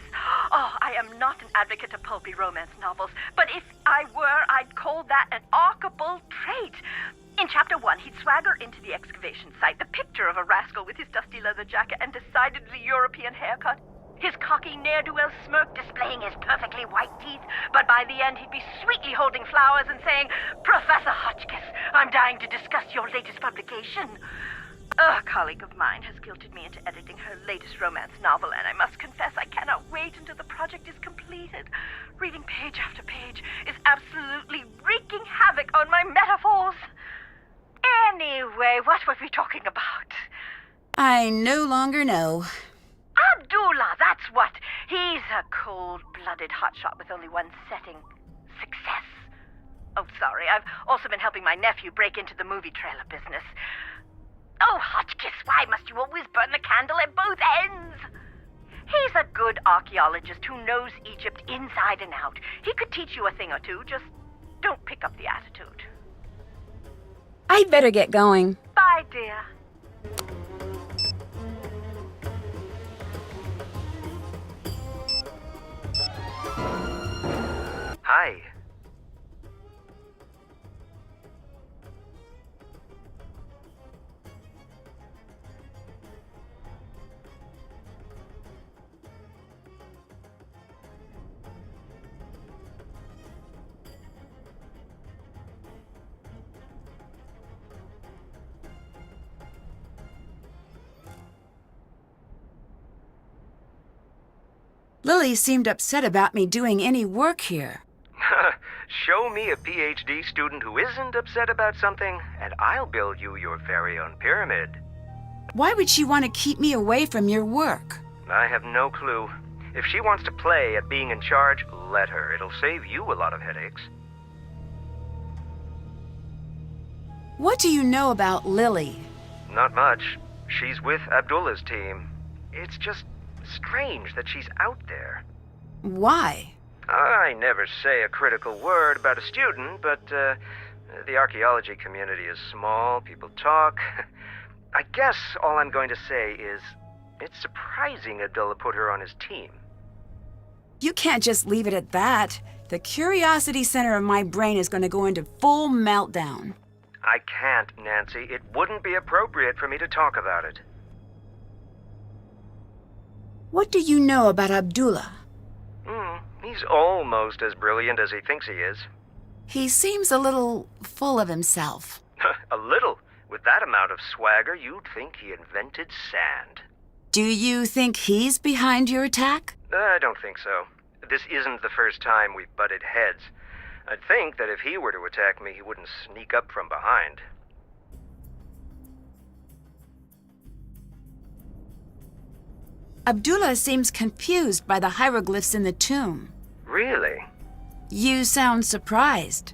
Oh, I am not an advocate of pulpy romance novels, but if I were, I'd call that an archable trait. In Chapter 1, he'd swagger into the excavation site, the picture of a rascal with his dusty leather jacket and decidedly European haircut. His cocky ne'er-do-well smirk displaying his perfectly white teeth, but by the end he'd be sweetly holding flowers and saying, "Professor Hotchkiss, I'm dying to discuss your latest publication." A colleague of mine has guilted me into editing her latest romance novel, and I must confess I cannot wait until the project is completed. Reading page after page is absolutely wreaking havoc on my metaphors. Anyway, what were we talking about? I no longer know. Abdullah, that's what. He's a cold-blooded hotshot with only one setting. Success. Oh, sorry, I've also been helping my nephew break into the movie trailer business. Oh, Hotchkiss, why must you always burn the candle at both ends? He's a good archaeologist who knows Egypt inside and out. He could teach you a thing or two, just don't pick up the attitude. I'd better get going. Bye, dear. Hi. Lily seemed upset about me doing any work here. Show me a PhD student who isn't upset about something, and I'll build you your very own pyramid. Why would she want to keep me away from your work? I have no clue. If she wants to play at being in charge, let her. It'll save you a lot of headaches. What do you know about Lily? Not much. She's with Abdullah's team. It's just strange that she's out there. Why? I never say a critical word about a student, but the archaeology community is small, people talk. I guess all I'm going to say is it's surprising Abdullah put her on his team. You can't just leave it at that. The curiosity center of my brain is going to go into full meltdown. I can't, Nancy. It wouldn't be appropriate for me to talk about it. What do you know about Abdullah? He's almost as brilliant as he thinks he is. He seems a little full of himself. A little. With that amount of swagger, you'd think he invented sand. Do you think he's behind your attack? I don't think so. This isn't the first time we've butted heads. I'd think that if he were to attack me, he wouldn't sneak up from behind. Abdullah seems confused by the hieroglyphs in the tomb. Really? You sound surprised.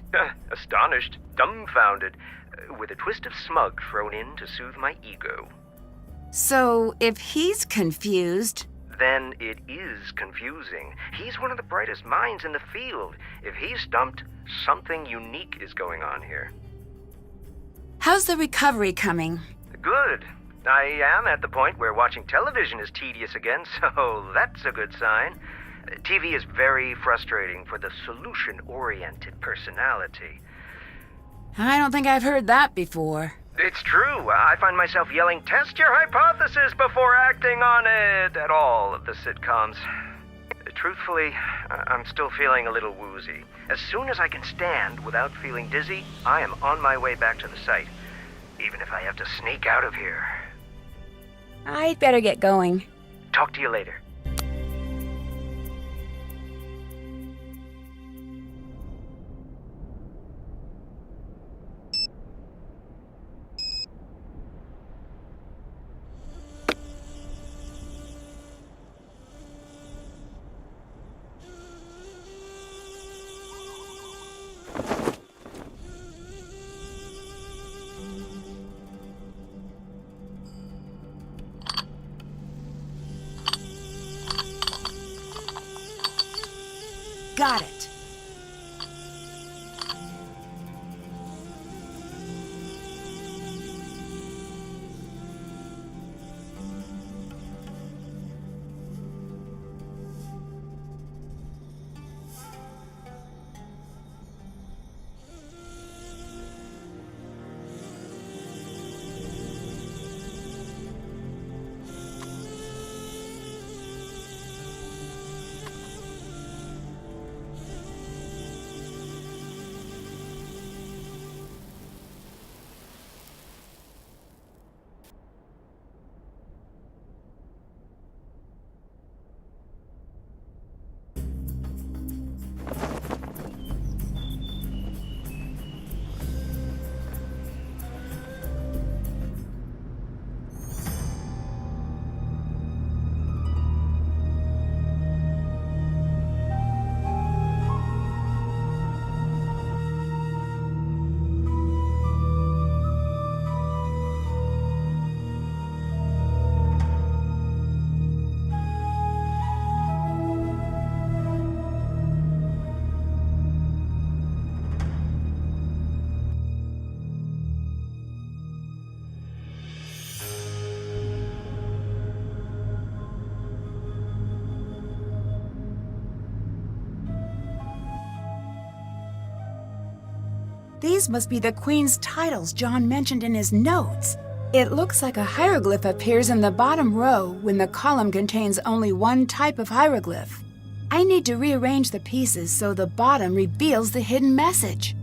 Astonished, dumbfounded, with a twist of smug thrown in to soothe my ego. So, if he's confused... Then it is confusing. He's one of the brightest minds in the field. If he's stumped, something unique is going on here. How's the recovery coming? Good. I am at the point where watching television is tedious again, so that's a good sign. TV is very frustrating for the solution-oriented personality. I don't think I've heard that before. It's true. I find myself yelling, "Test your hypothesis before acting on it," at all of the sitcoms. Truthfully, I'm still feeling a little woozy. As soon as I can stand without feeling dizzy, I am on my way back to the site, even if I have to sneak out of here. I'd better get going. Talk to you later. Got it. These must be the Queen's titles John mentioned in his notes. It looks like a hieroglyph appears in the bottom row when the column contains only one type of hieroglyph. I need to rearrange the pieces so the bottom reveals the hidden message.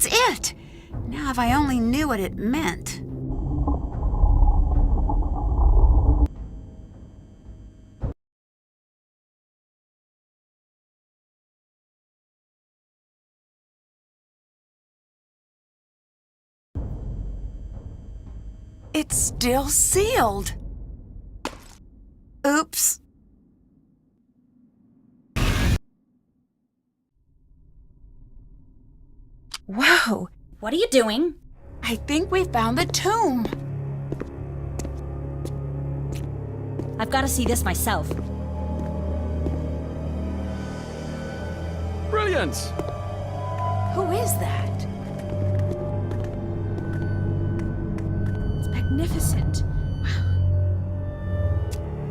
That's it! Now if I only knew what it meant. It's still sealed. Oops. Whoa, What are you doing? I think we found the tomb. I've got to see this myself. Brilliant! Who is that? It's magnificent.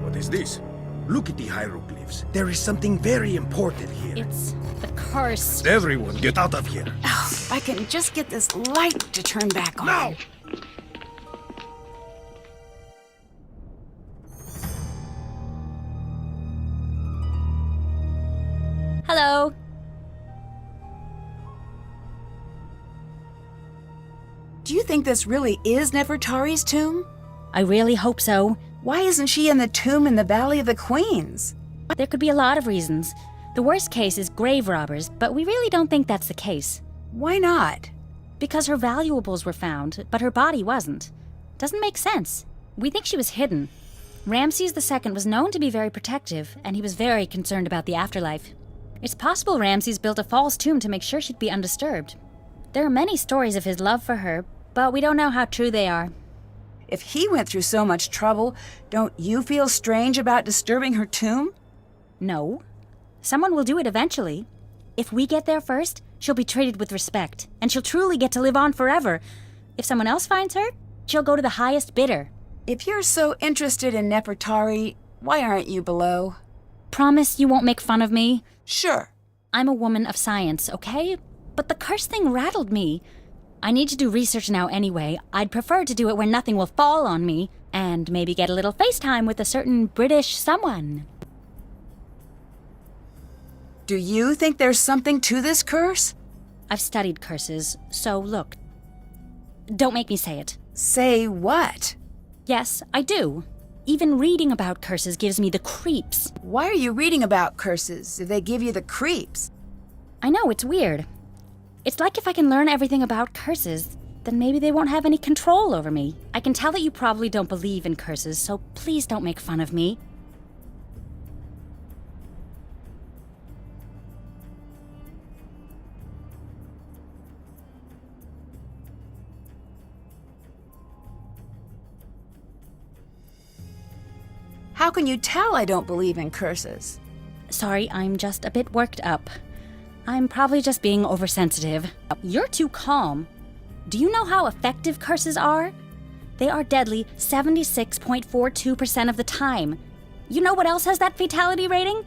What is this? Look at the hieroglyphs. There is something very important here. It's the curse. Everyone, get out of here. Oh, if I can just get this light to turn back on. Now! Hello. Do you think this really is Nefertari's tomb? I really hope so. Why isn't she in the tomb in the Valley of the Queens? There could be a lot of reasons. The worst case is grave robbers, but we really don't think that's the case. Why not? Because her valuables were found, but her body wasn't. Doesn't make sense. We think she was hidden. Ramses II was known to be very protective, and he was very concerned about the afterlife. It's possible Ramses built a false tomb to make sure she'd be undisturbed. There are many stories of his love for her, but we don't know how true they are. If he went through so much trouble, don't you feel strange about disturbing her tomb? No. Someone will do it eventually. If we get there first, she'll be treated with respect, and she'll truly get to live on forever. If someone else finds her, she'll go to the highest bidder. If you're so interested in Nefertari, why aren't you below? Promise you won't make fun of me? Sure. I'm a woman of science, okay? But the curse thing rattled me. I need to do research now anyway. I'd prefer to do it where nothing will fall on me, And maybe get a little FaceTime with a certain British someone. Do you think there's something to this curse? I've studied curses, so look. Don't make me say it. Say what? Yes, I do. Even reading about curses gives me the creeps. Why are you reading about curses if they give you the creeps? I know, it's weird. It's like if I can learn everything about curses, then maybe they won't have any control over me. I can tell that you probably don't believe in curses, so please don't make fun of me. How can you tell I don't believe in curses? Sorry, I'm just a bit worked up. I'm probably just being oversensitive. You're too calm. Do you know how effective curses are? They are deadly 76.42% of the time. You know what else has that fatality rating?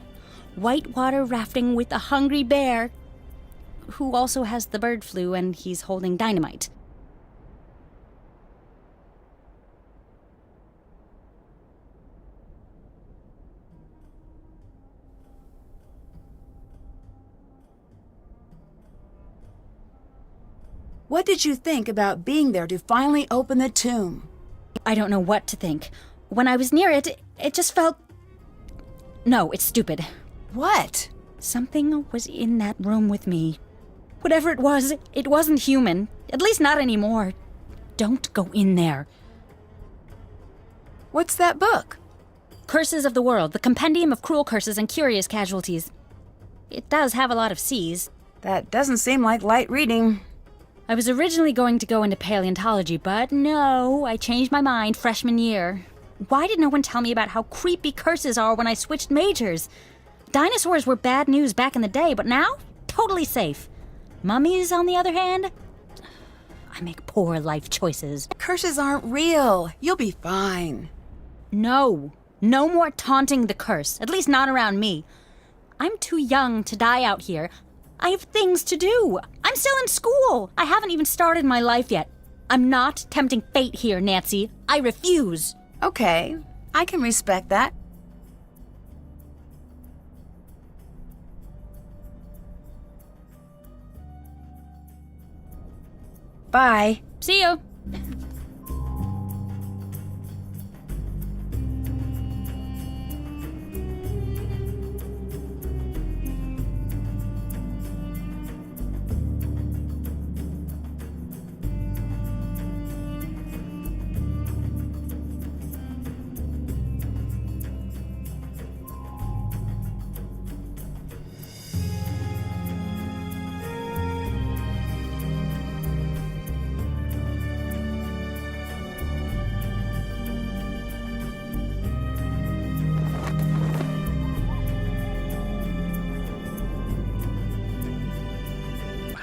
Whitewater rafting with a hungry bear, who also has the bird flu and he's holding dynamite. What did you think about being there to finally open the tomb? I don't know what to think. When I was near it, it just felt... No, it's stupid. What? Something was in that room with me. Whatever it wasn't human. At least not anymore. Don't go in there. What's that book? Curses of the World, the compendium of cruel curses and curious casualties. It does have a lot of C's. That doesn't seem like light reading. I was originally going to go into paleontology, but no, I changed my mind freshman year. Why did no one tell me about how creepy curses are when I switched majors? Dinosaurs were bad news back in the day, but now, totally safe. Mummies, on the other hand, I make poor life choices. Curses aren't real. You'll be fine. No more taunting the curse, at least not around me. I'm too young to die out here. I have things to do. I'm still in school. I haven't even started my life yet. I'm not tempting fate here, Nancy. I refuse. Okay, I can respect that. Bye. See you.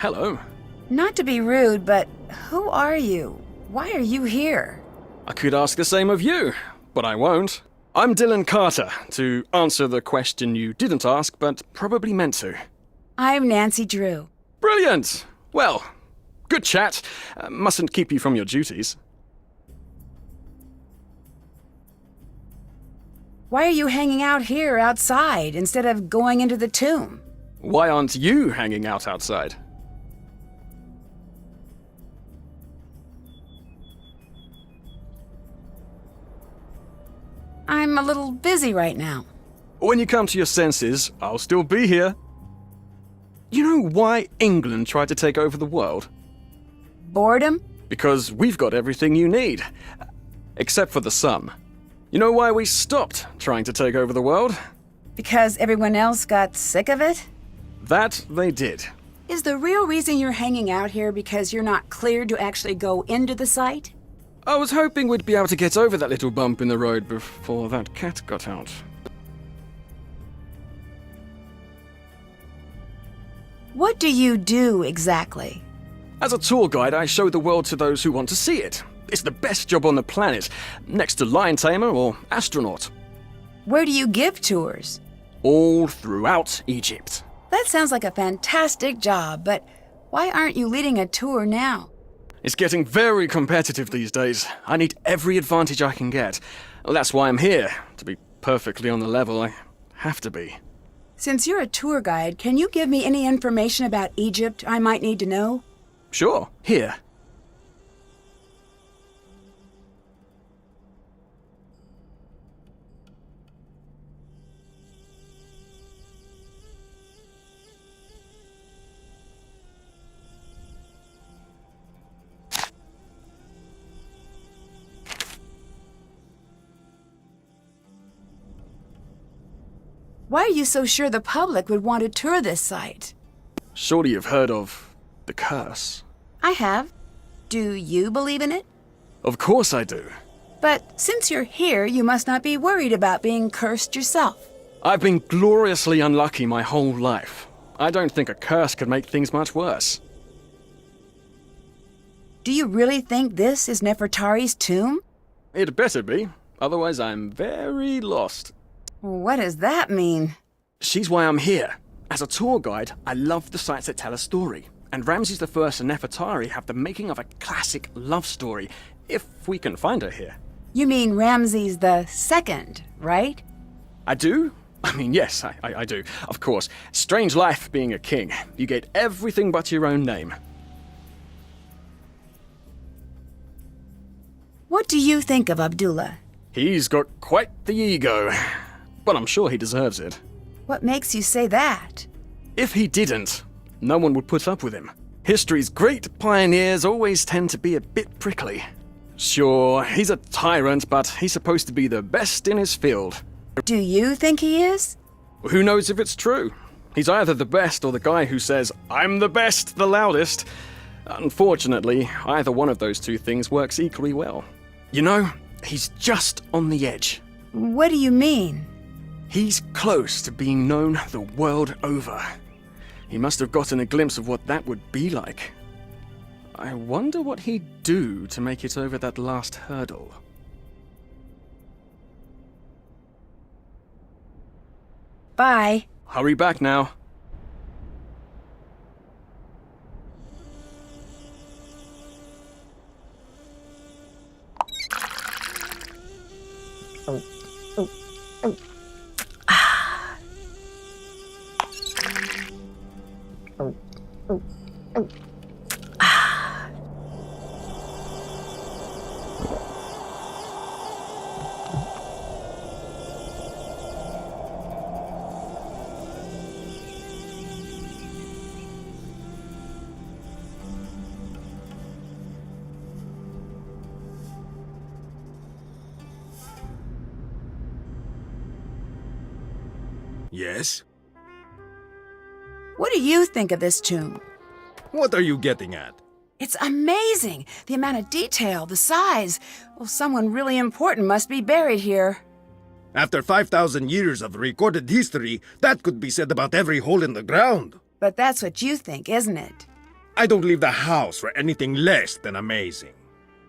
Hello. Not to be rude, but who are you? Why are you here? I could ask the same of you, but I won't. I'm Dylan Carter, to answer the question you didn't ask, but probably meant to. I'm Nancy Drew. Brilliant! Well, good chat. Mustn't keep you from your duties. Why are you hanging out here outside instead of going into the tomb? Why aren't you hanging out outside? I'm a little busy right now. When you come to your senses, I'll still be here. You know why England tried to take over the world? Boredom? Because we've got everything you need. Except for the sun. You know why we stopped trying to take over the world? Because everyone else got sick of it? That they did. Is the real reason you're hanging out here because you're not cleared to actually go into the site? I was hoping we'd be able to get over that little bump in the road before that cat got out. What do you do exactly? As a tour guide, I show the world to those who want to see it. It's the best job on the planet, next to lion tamer or astronaut. Where do you give tours? All throughout Egypt. That sounds like a fantastic job, but why aren't you leading a tour now? It's getting very competitive these days. I need every advantage I can get. That's why I'm here. To be perfectly on the level, I have to be. Since you're a tour guide, can you give me any information about Egypt I might need to know? Sure, here. Why are you so sure the public would want to tour this site? Surely you've heard of the curse. I have. Do you believe in it? Of course I do. But since you're here, you must not be worried about being cursed yourself. I've been gloriously unlucky my whole life. I don't think a curse could make things much worse. Do you really think this is Nefertari's tomb? It better be, otherwise I'm very lost. What does that mean? She's why I'm here. As a tour guide, I love the sites that tell a story. And Ramses I and Nefertari have the making of a classic love story, if we can find her here. You mean Ramses II, right? I do? I mean, yes, I do. Of course. Strange life being a king. You get everything but your own name. What do you think of Abdullah? He's got quite the ego. But I'm sure he deserves it. What makes you say that? If he didn't, no one would put up with him. History's great pioneers always tend to be a bit prickly. Sure, he's a tyrant, but he's supposed to be the best in his field. Do you think he is? Who knows if it's true? He's either the best or the guy who says, "I'm the best, the loudest." Unfortunately, either one of those two things works equally well. You know, he's just on the edge. What do you mean? He's close to being known the world over. He must have gotten a glimpse of what that would be like. I wonder what he'd do to make it over that last hurdle. Bye. Hurry back now. Yes? What do you think of this tomb? What are you getting at? It's amazing! The amount of detail, the size. Well, someone really important must be buried here. After 5,000 years of recorded history, that could be said about every hole in the ground. But that's what you think, isn't it? I don't leave the house for anything less than amazing.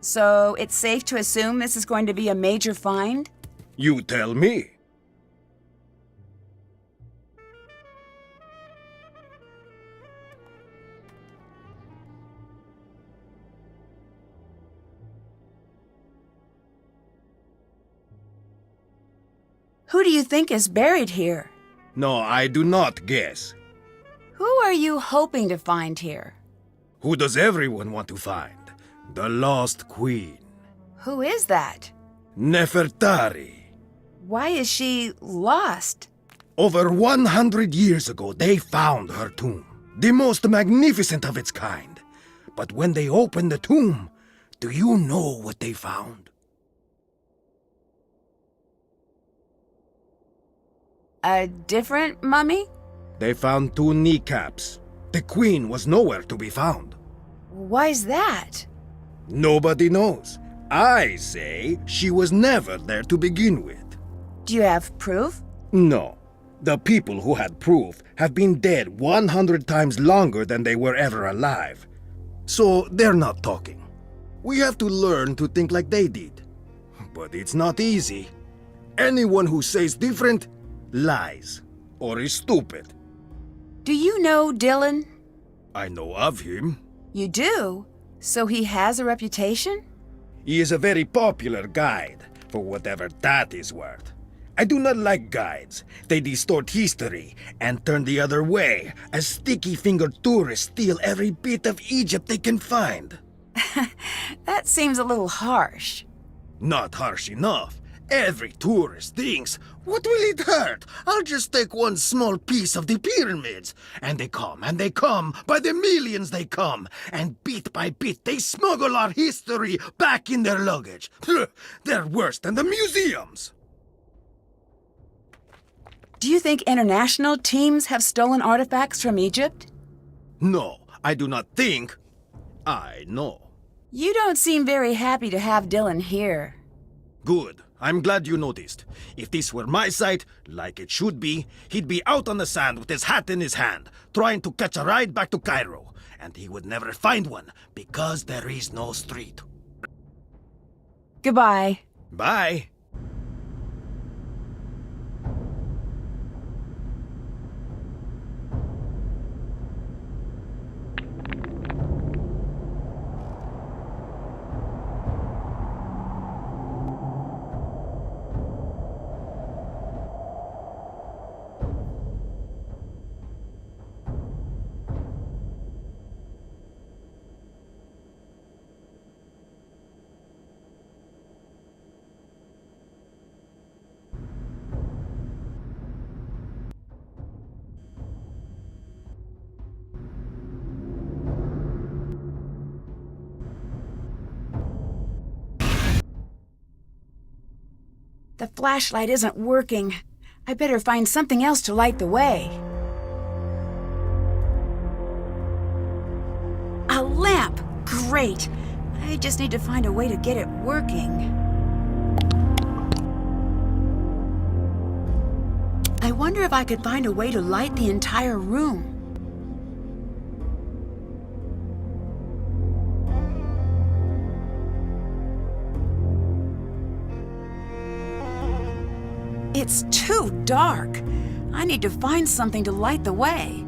So it's safe to assume this is going to be a major find? You tell me. Who do you think is buried here? No, I do not guess. Who are you hoping to find here? Who does everyone want to find? The lost queen. Who is that? Nefertari. Why is she lost? Over 100 years ago, they found her tomb. The most magnificent of its kind. But when they opened the tomb, do you know what they found? A different mummy? They found 2 kneecaps. The queen was nowhere to be found. Why's that? Nobody knows. I say she was never there to begin with. Do you have proof? No. The people who had proof have been dead 100 times longer than they were ever alive. So they're not talking. We have to learn to think like they did. But it's not easy. Anyone who says different lies or is stupid. Do you know Dylan? I know of him. You do? So he has a reputation? He is a very popular guide, for whatever that is worth. I do not like guides. They distort history and turn the other way, as sticky-fingered tourists steal every bit of Egypt they can find. That seems a little harsh. Not harsh enough. Every tourist thinks, what will it hurt? I'll just take one small piece of the pyramids. And they come, by the millions they come. And bit by bit they smuggle our history back in their luggage. They're worse than the museums. Do you think international teams have stolen artifacts from Egypt? No, I do not think. I know. You don't seem very happy to have Dylan here. Good. I'm glad you noticed. If this were my site, like it should be, he'd be out on the sand with his hat in his hand, trying to catch a ride back to Cairo. And he would never find one, because there is no street. Goodbye. Bye. The flashlight isn't working. I better find something else to light the way. A lamp! Great! I just need to find a way to get it working. I wonder if I could find a way to light the entire room. It's too dark. I need to find something to light the way.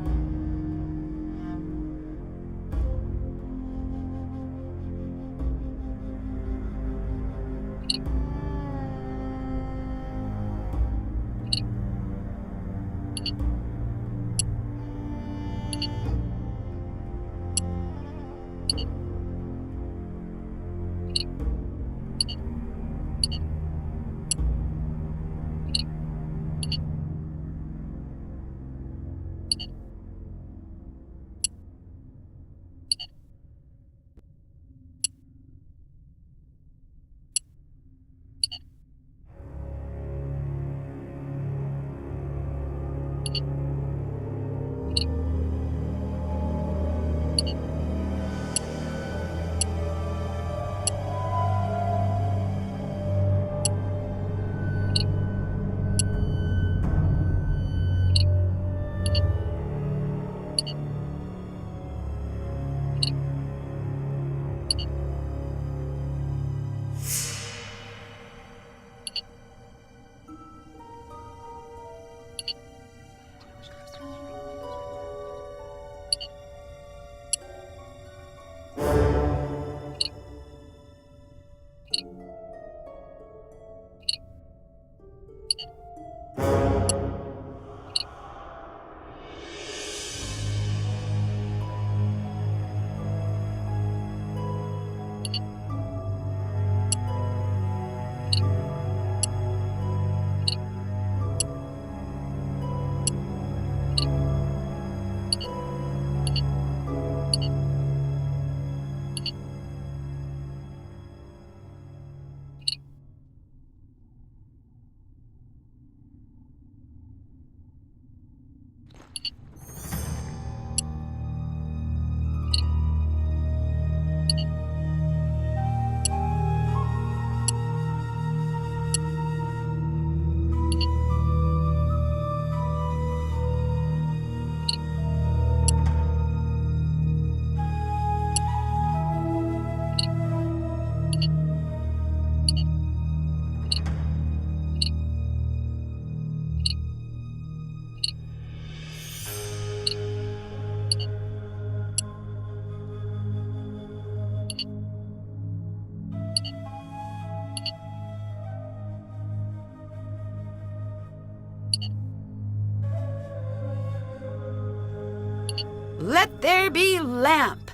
Let there be lamp.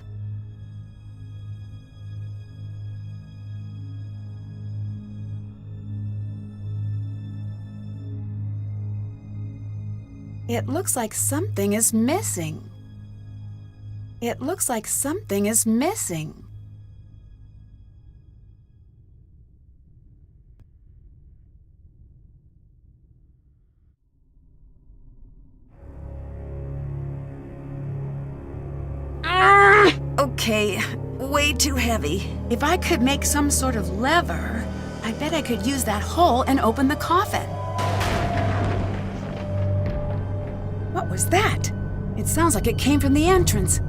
It looks like something is missing. It looks like something is missing. Okay, way too heavy. If I could make some sort of lever, I bet I could use that hole and open the coffin. What was that? It sounds like it came from the entrance.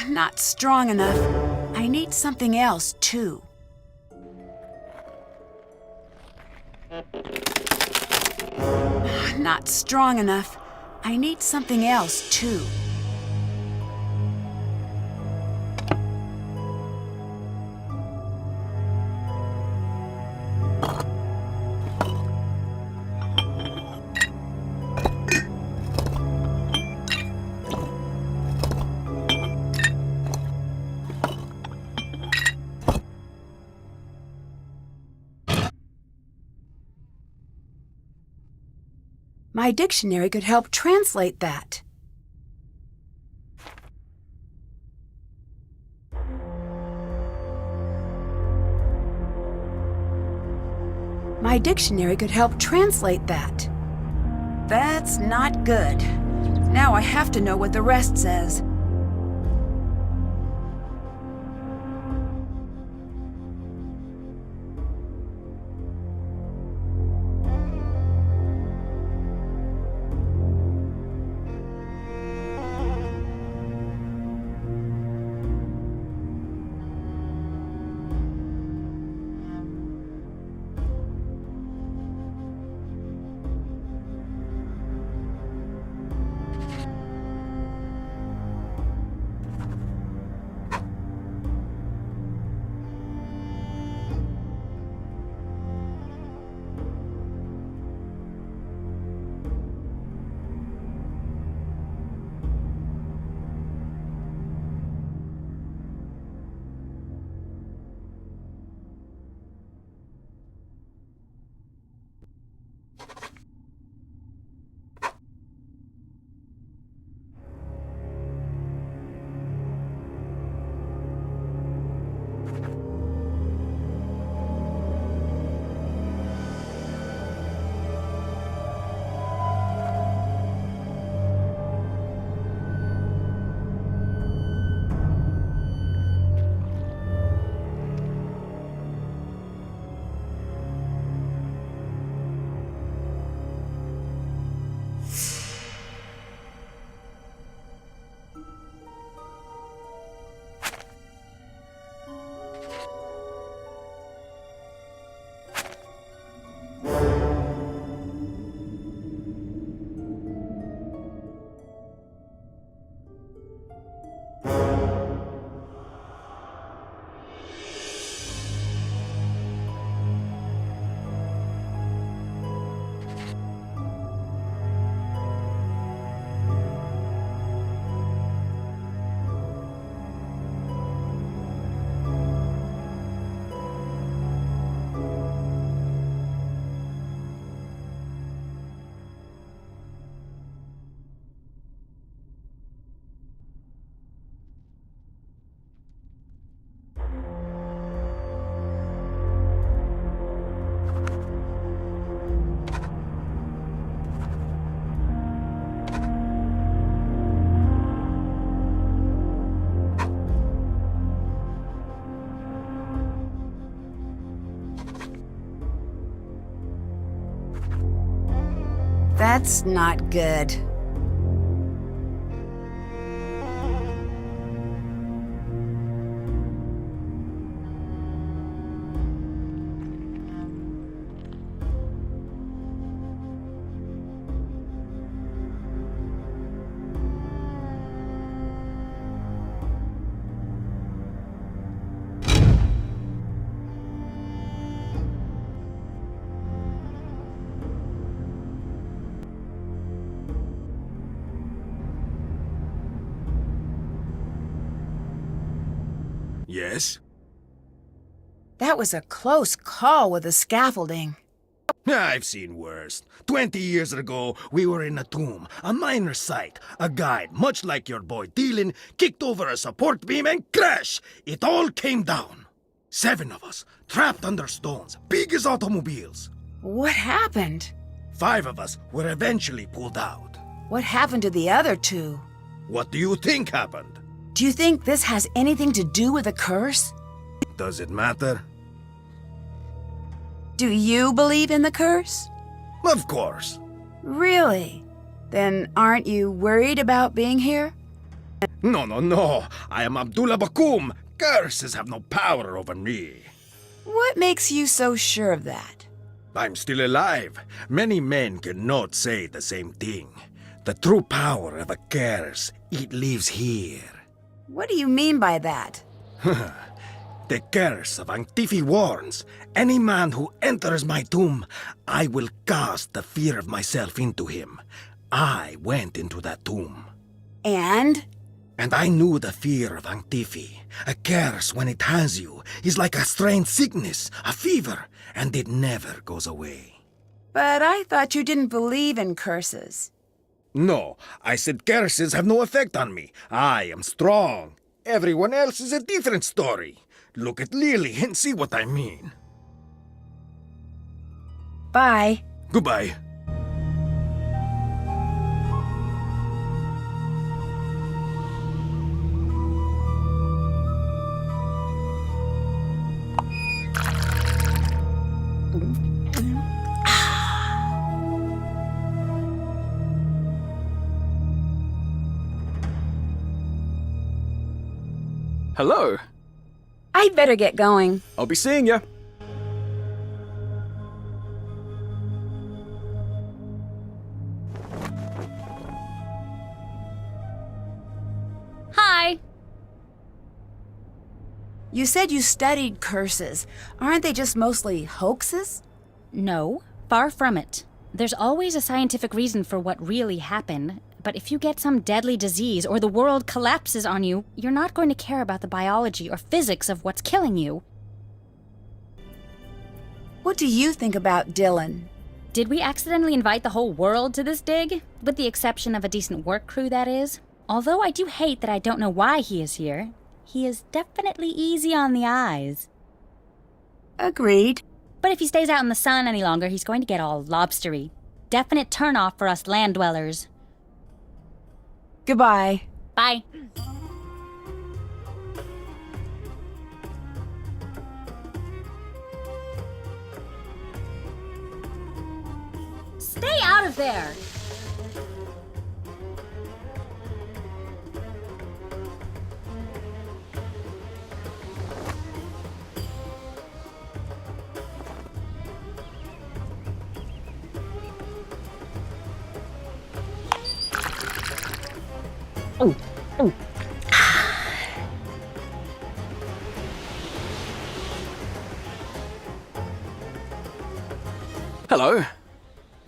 Not strong enough. I need something else, too. Not strong enough. I need something else, too. My dictionary could help translate that. My dictionary could help translate that. That's not good. Now I have to know what the rest says. That's not good. Yes? That was a close call with the scaffolding. I've seen worse. 20 years ago, we were in a tomb, a minor site. A guide, much like your boy Dylan, kicked over a support beam and crash! It all came down. 7 of us, trapped under stones, big as automobiles. What happened? 5 of us were eventually pulled out. What happened to the other 2? What do you think happened? Do you think this has anything to do with a curse? Does it matter? Do you believe in the curse? Of course. Really? Then aren't you worried about being here? No. I am Abdullah Bakum. Curses have no power over me. What makes you so sure of that? I'm still alive. Many men cannot say the same thing. The true power of a curse, it lives here. What do you mean by that? The curse of Antifi warns, any man who enters my tomb, I will cast the fear of myself into him. I went into that tomb. And? And I knew the fear of Antifi. A curse, when it has you, is like a strange sickness, a fever, and it never goes away. But I thought you didn't believe in curses. No, I said curses have no effect on me. I am strong. Everyone else is a different story. Look at Lily and see what I mean. Bye. Goodbye. Hello. I'd better get going. I'll be seeing ya. Hi! You said you studied curses. Aren't they just mostly hoaxes? No, far from it. There's always a scientific reason for what really happened, but if you get some deadly disease or the world collapses on you, you're not going to care about the biology or physics of what's killing you. What do you think about Dylan? Did we accidentally invite the whole world to this dig? With the exception of a decent work crew, that is. Although I do hate that I don't know why he is here, he is definitely easy on the eyes. Agreed. But if he stays out in the sun any longer, he's going to get all lobstery. Definite turnoff for us land dwellers. Goodbye. Bye. Stay out of there! Hello.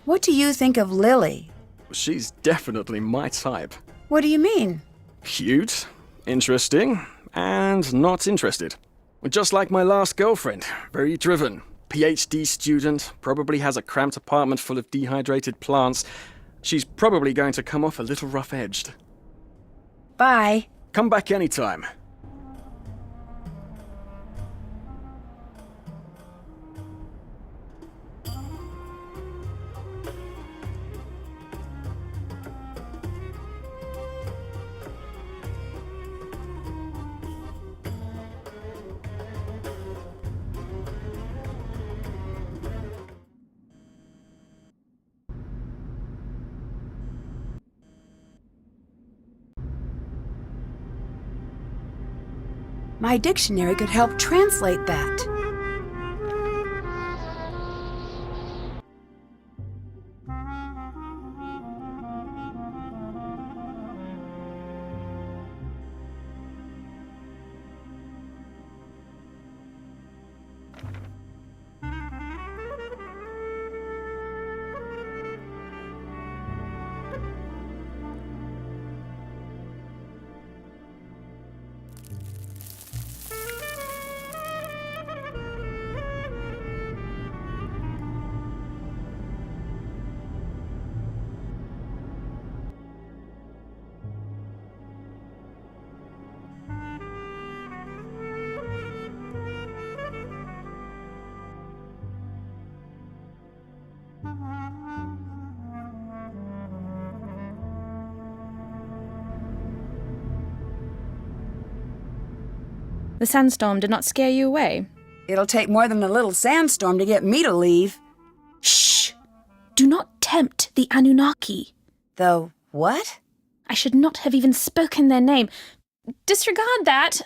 What do you think of Lily? She's definitely my type. What do you mean? Cute, interesting, and not interested. Just like my last girlfriend, very driven. PhD student, probably has a cramped apartment full of dehydrated plants. She's probably going to come off a little rough-edged. Bye. Come back anytime. My dictionary could help translate that. The sandstorm did not scare you away? It'll take more than a little sandstorm to get me to leave. Shh! Do not tempt the Anunnaki. The what? I should not have even spoken their name. Disregard that.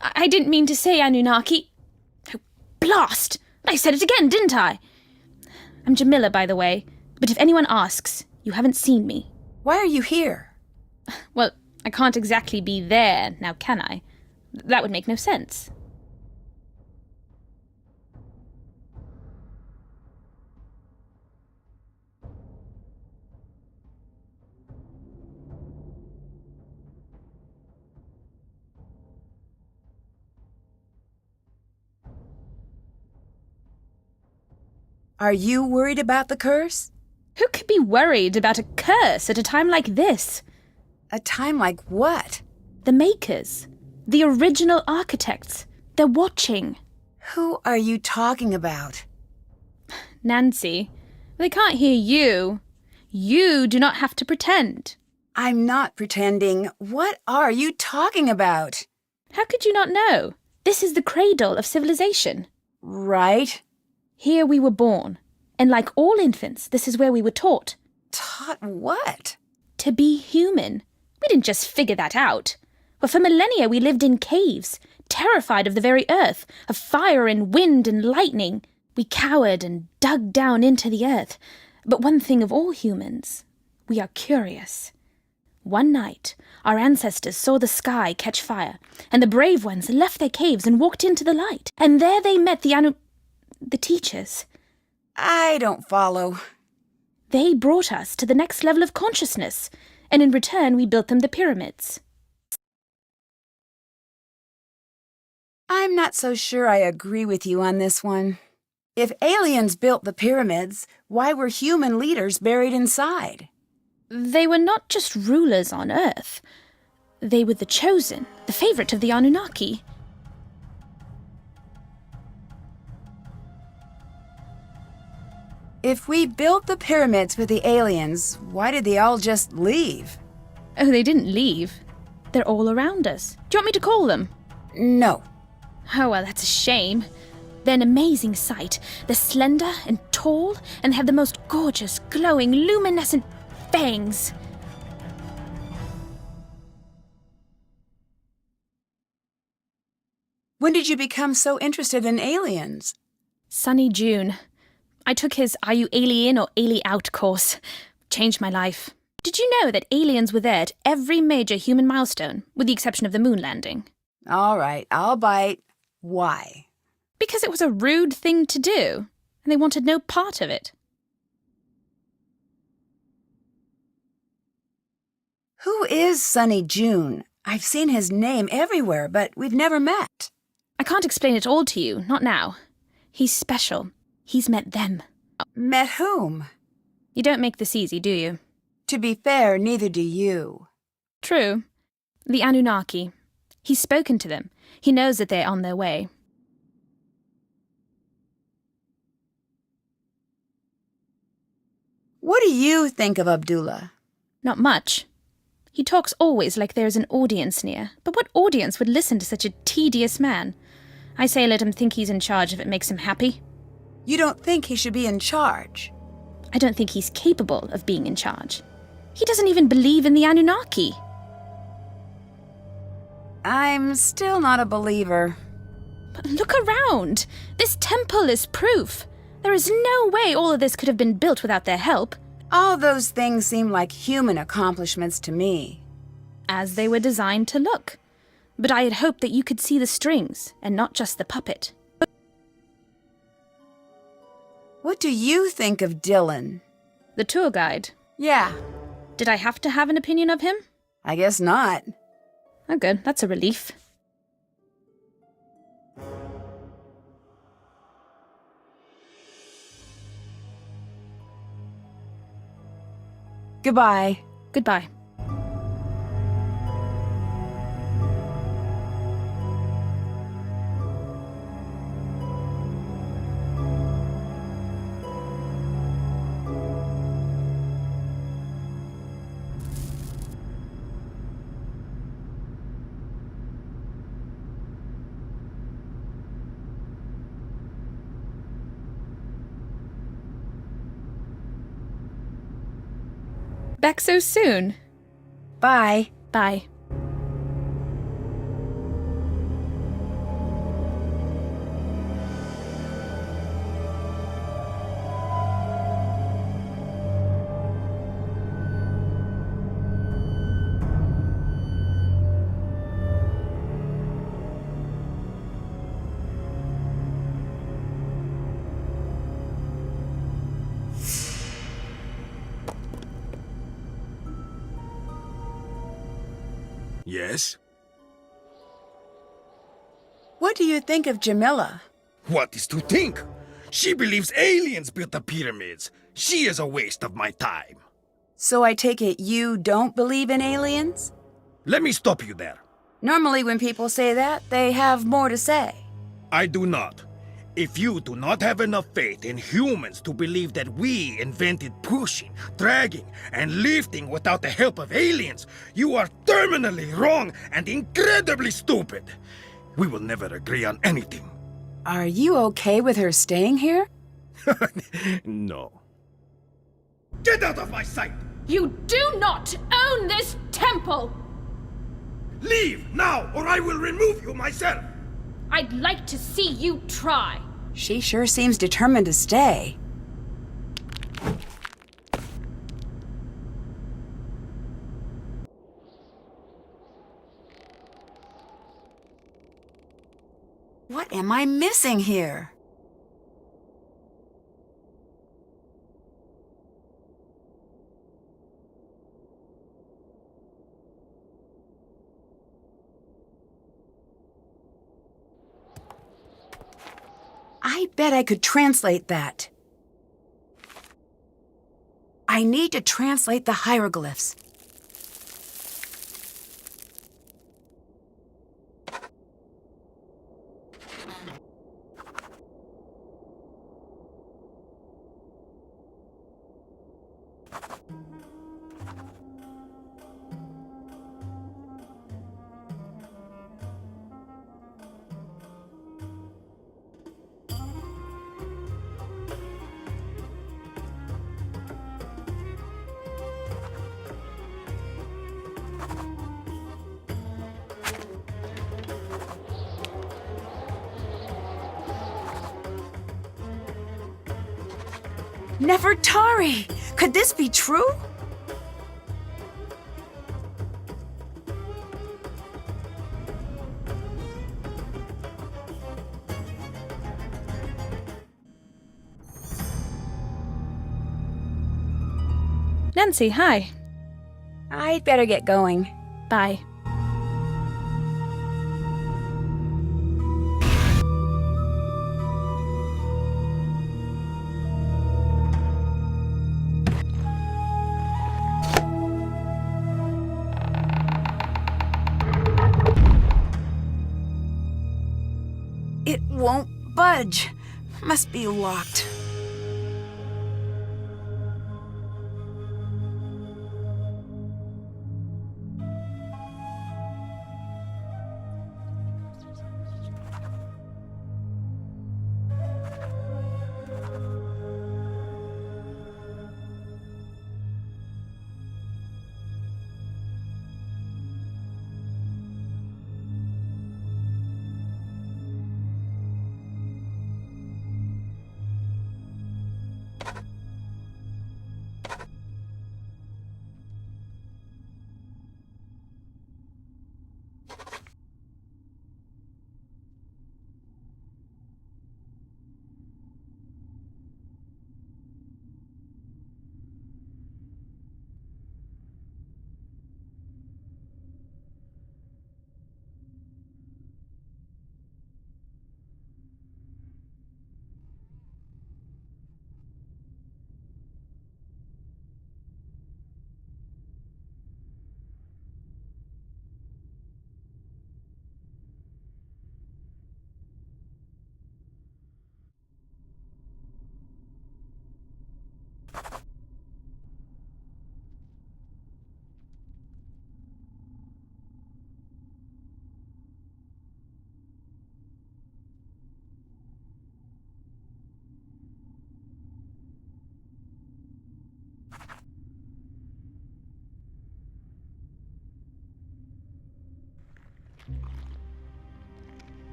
I didn't mean to say Anunnaki. Oh, blast! I said it again, didn't I? I'm Jamila, by the way, but if anyone asks, you haven't seen me. Why are you here? Well, I can't exactly be there, now can I? That would make no sense. Are you worried about the curse? Who could be worried about a curse at a time like this? A time like what? The makers. The original architects. They're watching. Who are you talking about? Nancy, they can't hear you. You do not have to pretend. I'm not pretending. What are you talking about? How could you not know? This is the cradle of civilization. Right. Here we were born, and like all infants, this is where we were taught. Taught what? To be human. We didn't just figure that out. But for millennia we lived in caves, terrified of the very earth, of fire and wind and lightning. We cowered and dug down into the earth. But one thing of all humans, we are curious. One night, our ancestors saw the sky catch fire, and the brave ones left their caves and walked into the light. And there they met the teachers. I don't follow. They brought us to the next level of consciousness, and in return we built them the pyramids. I'm not so sure I agree with you on this one. If aliens built the pyramids, why were human leaders buried inside? They were not just rulers on Earth. They were the chosen, the favorite of the Anunnaki. If we built the pyramids for the aliens, why did they all just leave? Oh, they didn't leave. They're all around us. Do you want me to call them? No. Oh, well, that's a shame. They're an amazing sight. They're slender and tall and have the most gorgeous, glowing, luminescent fangs. When did you become so interested in aliens? Sunny June. I took his Are You Alien or Ali Out course. Changed my life. Did you know that aliens were there at every major human milestone, with the exception of the moon landing? All right, I'll bite. Why? Because it was a rude thing to do, and they wanted no part of it. Who is Sunny June? I've seen his name everywhere, but we've never met. I can't explain it all to you, not now. He's special. He's met them. Met whom? You don't make this easy, do you? To be fair, neither do you. True. The Anunnaki. He's spoken to them. He knows that they're on their way. What do you think of Abdullah? Not much. He talks always like there's an audience near, but what audience would listen to such a tedious man? I say let him think he's in charge if it makes him happy. You don't think he should be in charge? I don't think he's capable of being in charge. He doesn't even believe in the Anunnaki. I'm still not a believer. But look around. This temple is proof. There is no way all of this could have been built without their help. All those things seem like human accomplishments to me. As they were designed to look. But I had hoped that you could see the strings, and not just the puppet. What do you think of Dylan? The tour guide. Yeah. Did I have to have an opinion of him? I guess not. Oh, good. That's a relief. Goodbye. Goodbye. Back so soon. Bye. Bye. Yes? What do you think of Jamila? What is to think? She believes aliens built the pyramids. She is a waste of my time. So I take it you don't believe in aliens? Let me stop you there. Normally when people say that, they have more to say. I do not. If you do not have enough faith in humans to believe that we invented pushing, dragging, and lifting without the help of aliens, you are terminally wrong and incredibly stupid. We will never agree on anything. Are you okay with her staying here? No. Get out of my sight! You do not own this temple! Leave now, or I will remove you myself! I'd like to see you try. She sure seems determined to stay. What am I missing here? I bet I could translate that. I need to translate the hieroglyphs. Nefertari! Could this be true? Nancy, hi. I'd better get going. Bye. It won't budge. Must be locked.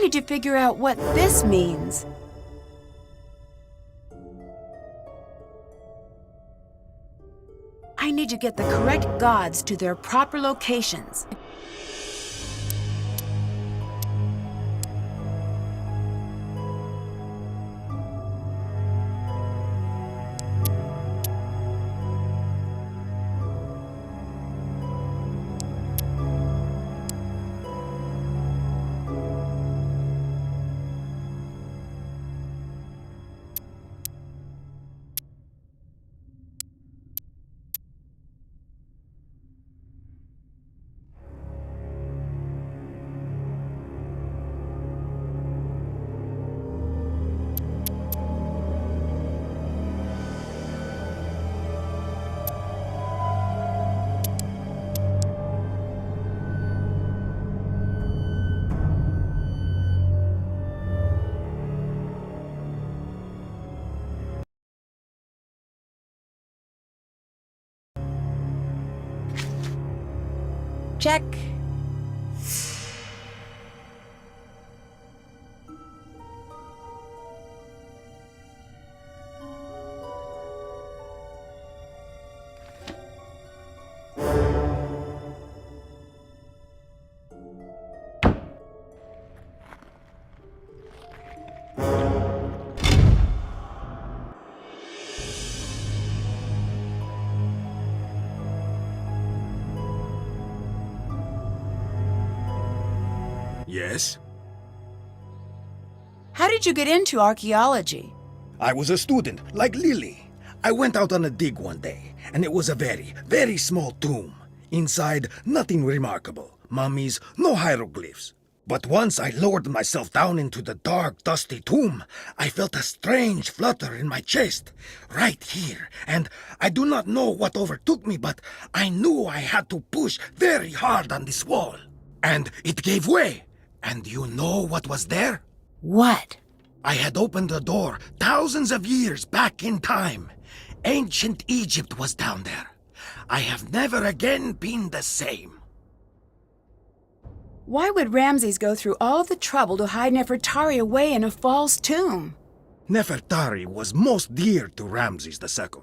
need to figure out what this means. I need to get the correct gods to their proper locations. Check. Yes? How did you get into archaeology? I was a student, like Lily. I went out on a dig one day, and it was a very, very small tomb. Inside, nothing remarkable. Mummies, no hieroglyphs. But once I lowered myself down into the dark, dusty tomb, I felt a strange flutter in my chest, right here. And I do not know what overtook me, but I knew I had to push very hard on this wall. And it gave way. And you know what was there? What? I had opened the door thousands of years back in time. Ancient Egypt was down there. I have never again been the same. Why would Ramses go through all the trouble to hide Nefertari away in a false tomb? Nefertari was most dear to Ramses II.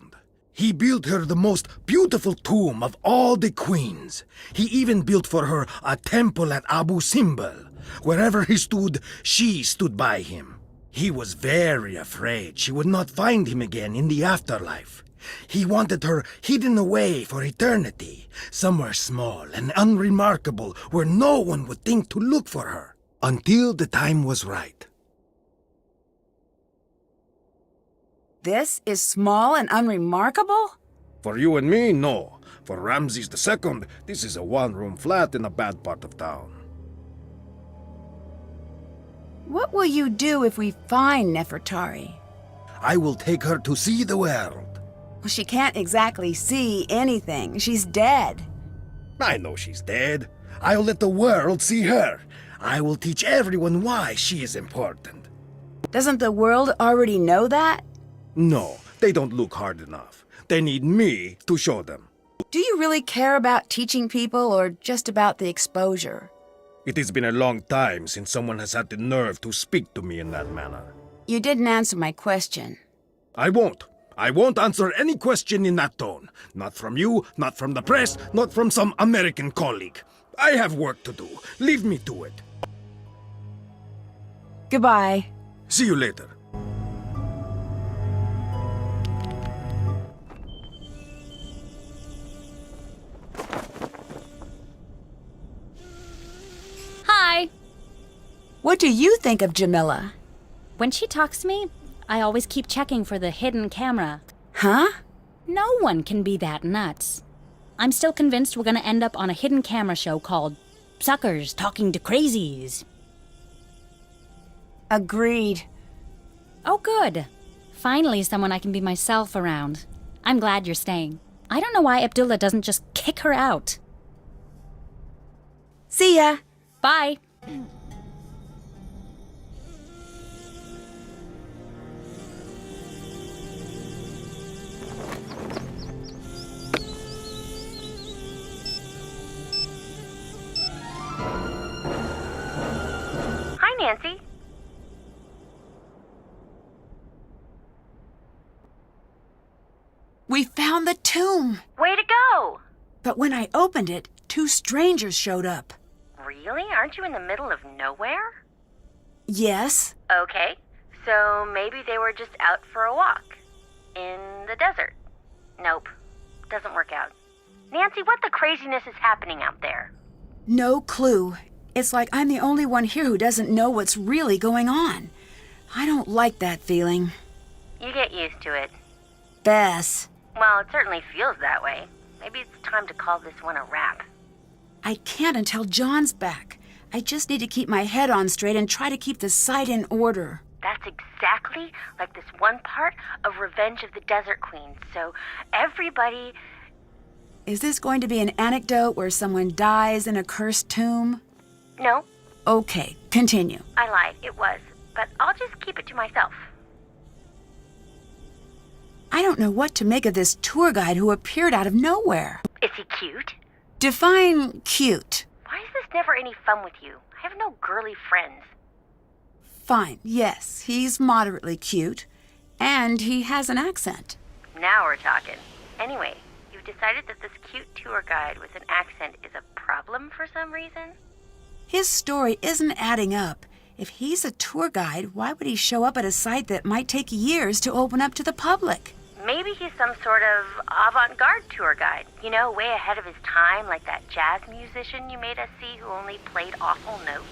He built her the most beautiful tomb of all the queens. He even built for her a temple at Abu Simbel. Wherever he stood, she stood by him. He was very afraid she would not find him again in the afterlife. He wanted her hidden away for eternity, somewhere small and unremarkable where no one would think to look for her, until the time was right. This is small and unremarkable? For you and me, no. For Ramses II, this is a one-room flat in a bad part of town. What will you do if we find Nefertari? I will take her to see the world. Well, she can't exactly see anything. She's dead. I know she's dead. I'll let the world see her. I will teach everyone why she is important. Doesn't the world already know that? No, they don't look hard enough. They need me to show them. Do you really care about teaching people or just about the exposure? It has been a long time since someone has had the nerve to speak to me in that manner. You didn't answer my question. I won't. I won't answer any question in that tone. Not from you, not from the press, not from some American colleague. I have work to do. Leave me to it. Goodbye. See you later. Hi! What do you think of Jamila? When she talks to me, I always keep checking for the hidden camera. Huh? No one can be that nuts. I'm still convinced we're gonna end up on a hidden camera show called Suckers Talking to Crazies. Agreed. Oh, good. Finally, someone I can be myself around. I'm glad you're staying. I don't know why Abdullah doesn't just kick her out. See ya. Bye. Nancy. We found the tomb. Way to go! But when I opened it, 2 strangers showed up. Really? Aren't you in the middle of nowhere? Yes. Okay, so maybe they were just out for a walk. In the desert. Nope, doesn't work out. Nancy, what the craziness is happening out there? No clue. It's like I'm the only one here who doesn't know what's really going on. I don't like that feeling. You get used to it. Bess. Well, it certainly feels that way. Maybe it's time to call this one a wrap. I can't until John's back. I just need to keep my head on straight and try to keep the site in order. That's exactly like this one part of Revenge of the Desert Queen. So everybody... Is this going to be an anecdote where someone dies in a cursed tomb? No, Okay, continue. I lied. It was. But I'll just keep it to myself. I don't know what to make of this tour guide who appeared out of nowhere. Is he cute? Define cute. Why is this never any fun with you? I have no girly friends. Fine, yes, he's moderately cute. And he has an accent. Now we're talking. Anyway, you've decided that this cute tour guide with an accent is a problem for some reason? His story isn't adding up. If he's a tour guide, why would he show up at a site that might take years to open up to the public? Maybe he's some sort of avant-garde tour guide. You know, way ahead of his time, like that jazz musician you made us see who only played awful notes.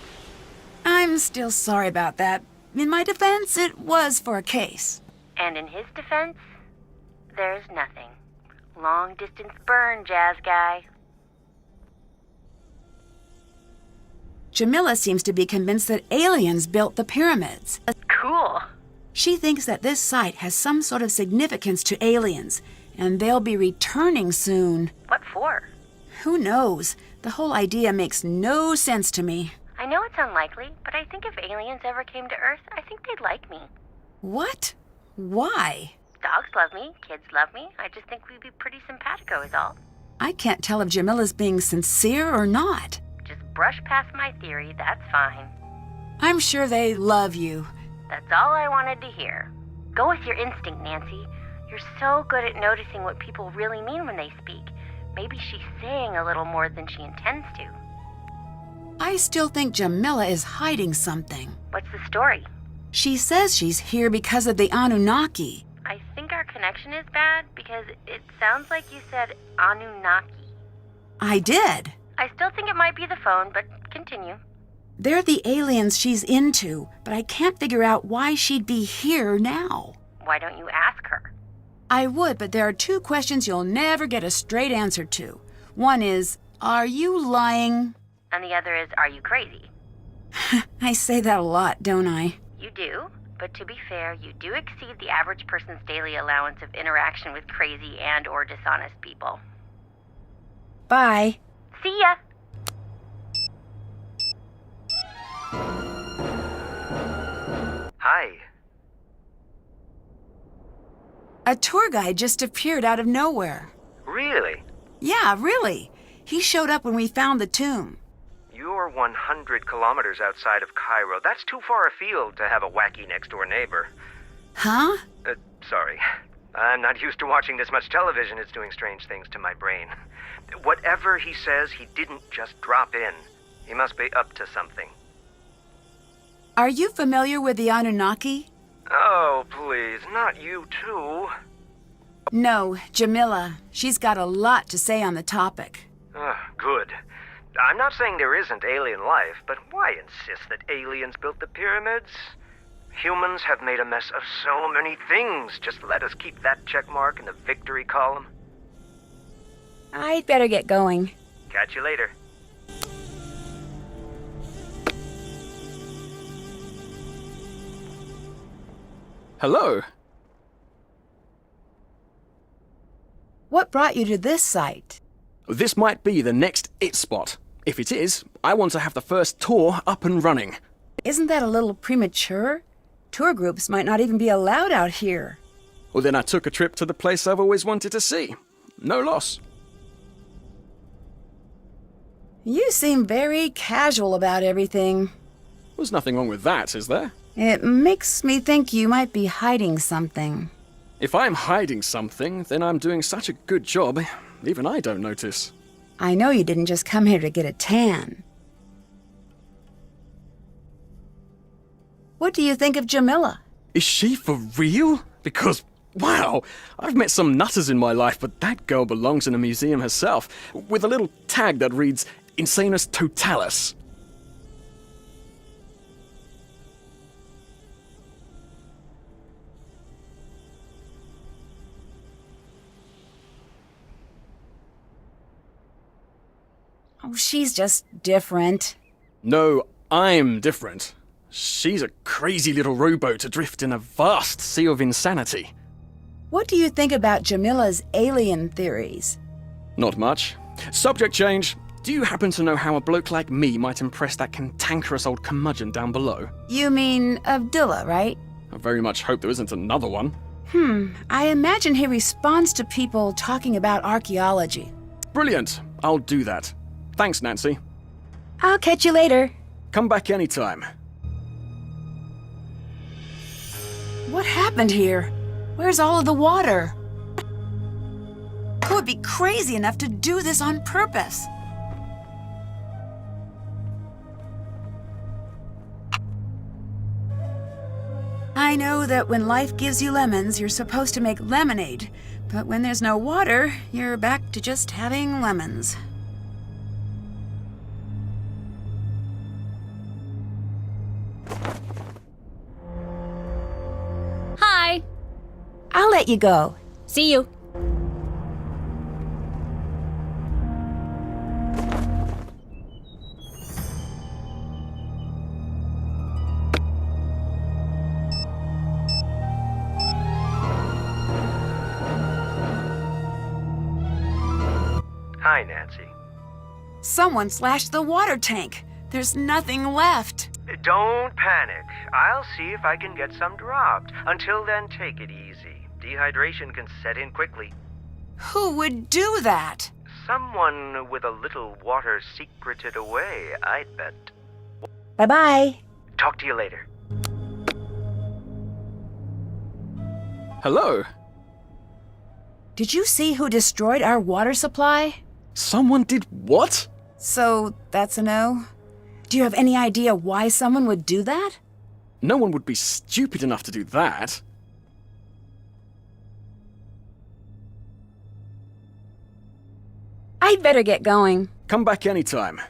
I'm still sorry about that. In my defense, it was for a case. And in his defense, there's nothing. Long-distance burn, jazz guy. Jamila seems to be convinced that aliens built the pyramids. Cool. She thinks that this site has some sort of significance to aliens, and they'll be returning soon. What for? Who knows? The whole idea makes no sense to me. I know it's unlikely, but I think if aliens ever came to Earth, I think they'd like me. What? Why? Dogs love me, kids love me. I just think we'd be pretty simpatico is all. I can't tell if Jamila's being sincere or not. Just brush past my theory, that's fine. I'm sure they love you. That's all I wanted to hear. Go with your instinct, Nancy. You're so good at noticing what people really mean when they speak. Maybe she's saying a little more than she intends to. I still think Jamila is hiding something. What's the story? She says she's here because of the Anunnaki. I think our connection is bad because it sounds like you said Anunnaki. I did. I still think it might be the phone, but continue. They're the aliens she's into, but I can't figure out why she'd be here now. Why don't you ask her? I would, but there are 2 questions you'll never get a straight answer to. One is, are you lying? And the other is, are you crazy? I say that a lot, don't I? You do, but to be fair, you do exceed the average person's daily allowance of interaction with crazy and or dishonest people. Bye. See ya! Hi. A tour guide just appeared out of nowhere. Really? Yeah, really. He showed up when we found the tomb. You're 100 kilometers outside of Cairo. That's too far afield to have a wacky next-door neighbor. Huh? Sorry. I'm not used to watching this much television. It's doing strange things to my brain. Whatever he says, he didn't just drop in. He must be up to something. Are you familiar with the Anunnaki? Oh, please, not you too. No, Jamila. She's got a lot to say on the topic. Good. I'm not saying there isn't alien life, but why insist that aliens built the pyramids? Humans have made a mess of so many things. Just let us keep that check mark in the victory column. I'd better get going. Catch you later. Hello. What brought you to this site? This might be the next it spot. If it is, I want to have the first tour up and running. Isn't that a little premature? Tour groups might not even be allowed out here. Well, then I took a trip to the place I've always wanted to see. No loss. You seem very casual about everything. There's nothing wrong with that, is there? It makes me think you might be hiding something. If I'm hiding something, then I'm doing such a good job, even I don't notice. I know you didn't just come here to get a tan. What do you think of Jamila? Is she for real? Because, wow, I've met some nutters in my life, but that girl belongs in a museum herself, with a little tag that reads, Insanus Totalis. Oh, she's just different. No, I'm different. She's a crazy little rowboat adrift in a vast sea of insanity. What do you think about Jamila's alien theories? Not much. Subject change. Do you happen to know how a bloke like me might impress that cantankerous old curmudgeon down below? You mean Abdullah, right? I very much hope there isn't another one. I imagine he responds to people talking about archaeology. Brilliant. I'll do that. Thanks, Nancy. I'll catch you later. Come back anytime. What happened here? Where's all of the water? Who would be crazy enough to do this on purpose? I know that when life gives you lemons, you're supposed to make lemonade. But when there's no water, you're back to just having lemons. Hi. I'll let you go. See you. Hi, Nancy. Someone slashed the water tank. There's nothing left. Don't panic. I'll see if I can get some dropped. Until then, take it easy. Dehydration can set in quickly. Who would do that? Someone with a little water secreted away, I'd bet. Bye-bye. Talk to you later. Hello? Did you see who destroyed our water supply? Someone did what? So, that's a no? Do you have any idea why someone would do that? No one would be stupid enough to do that. I'd better get going. Come back anytime.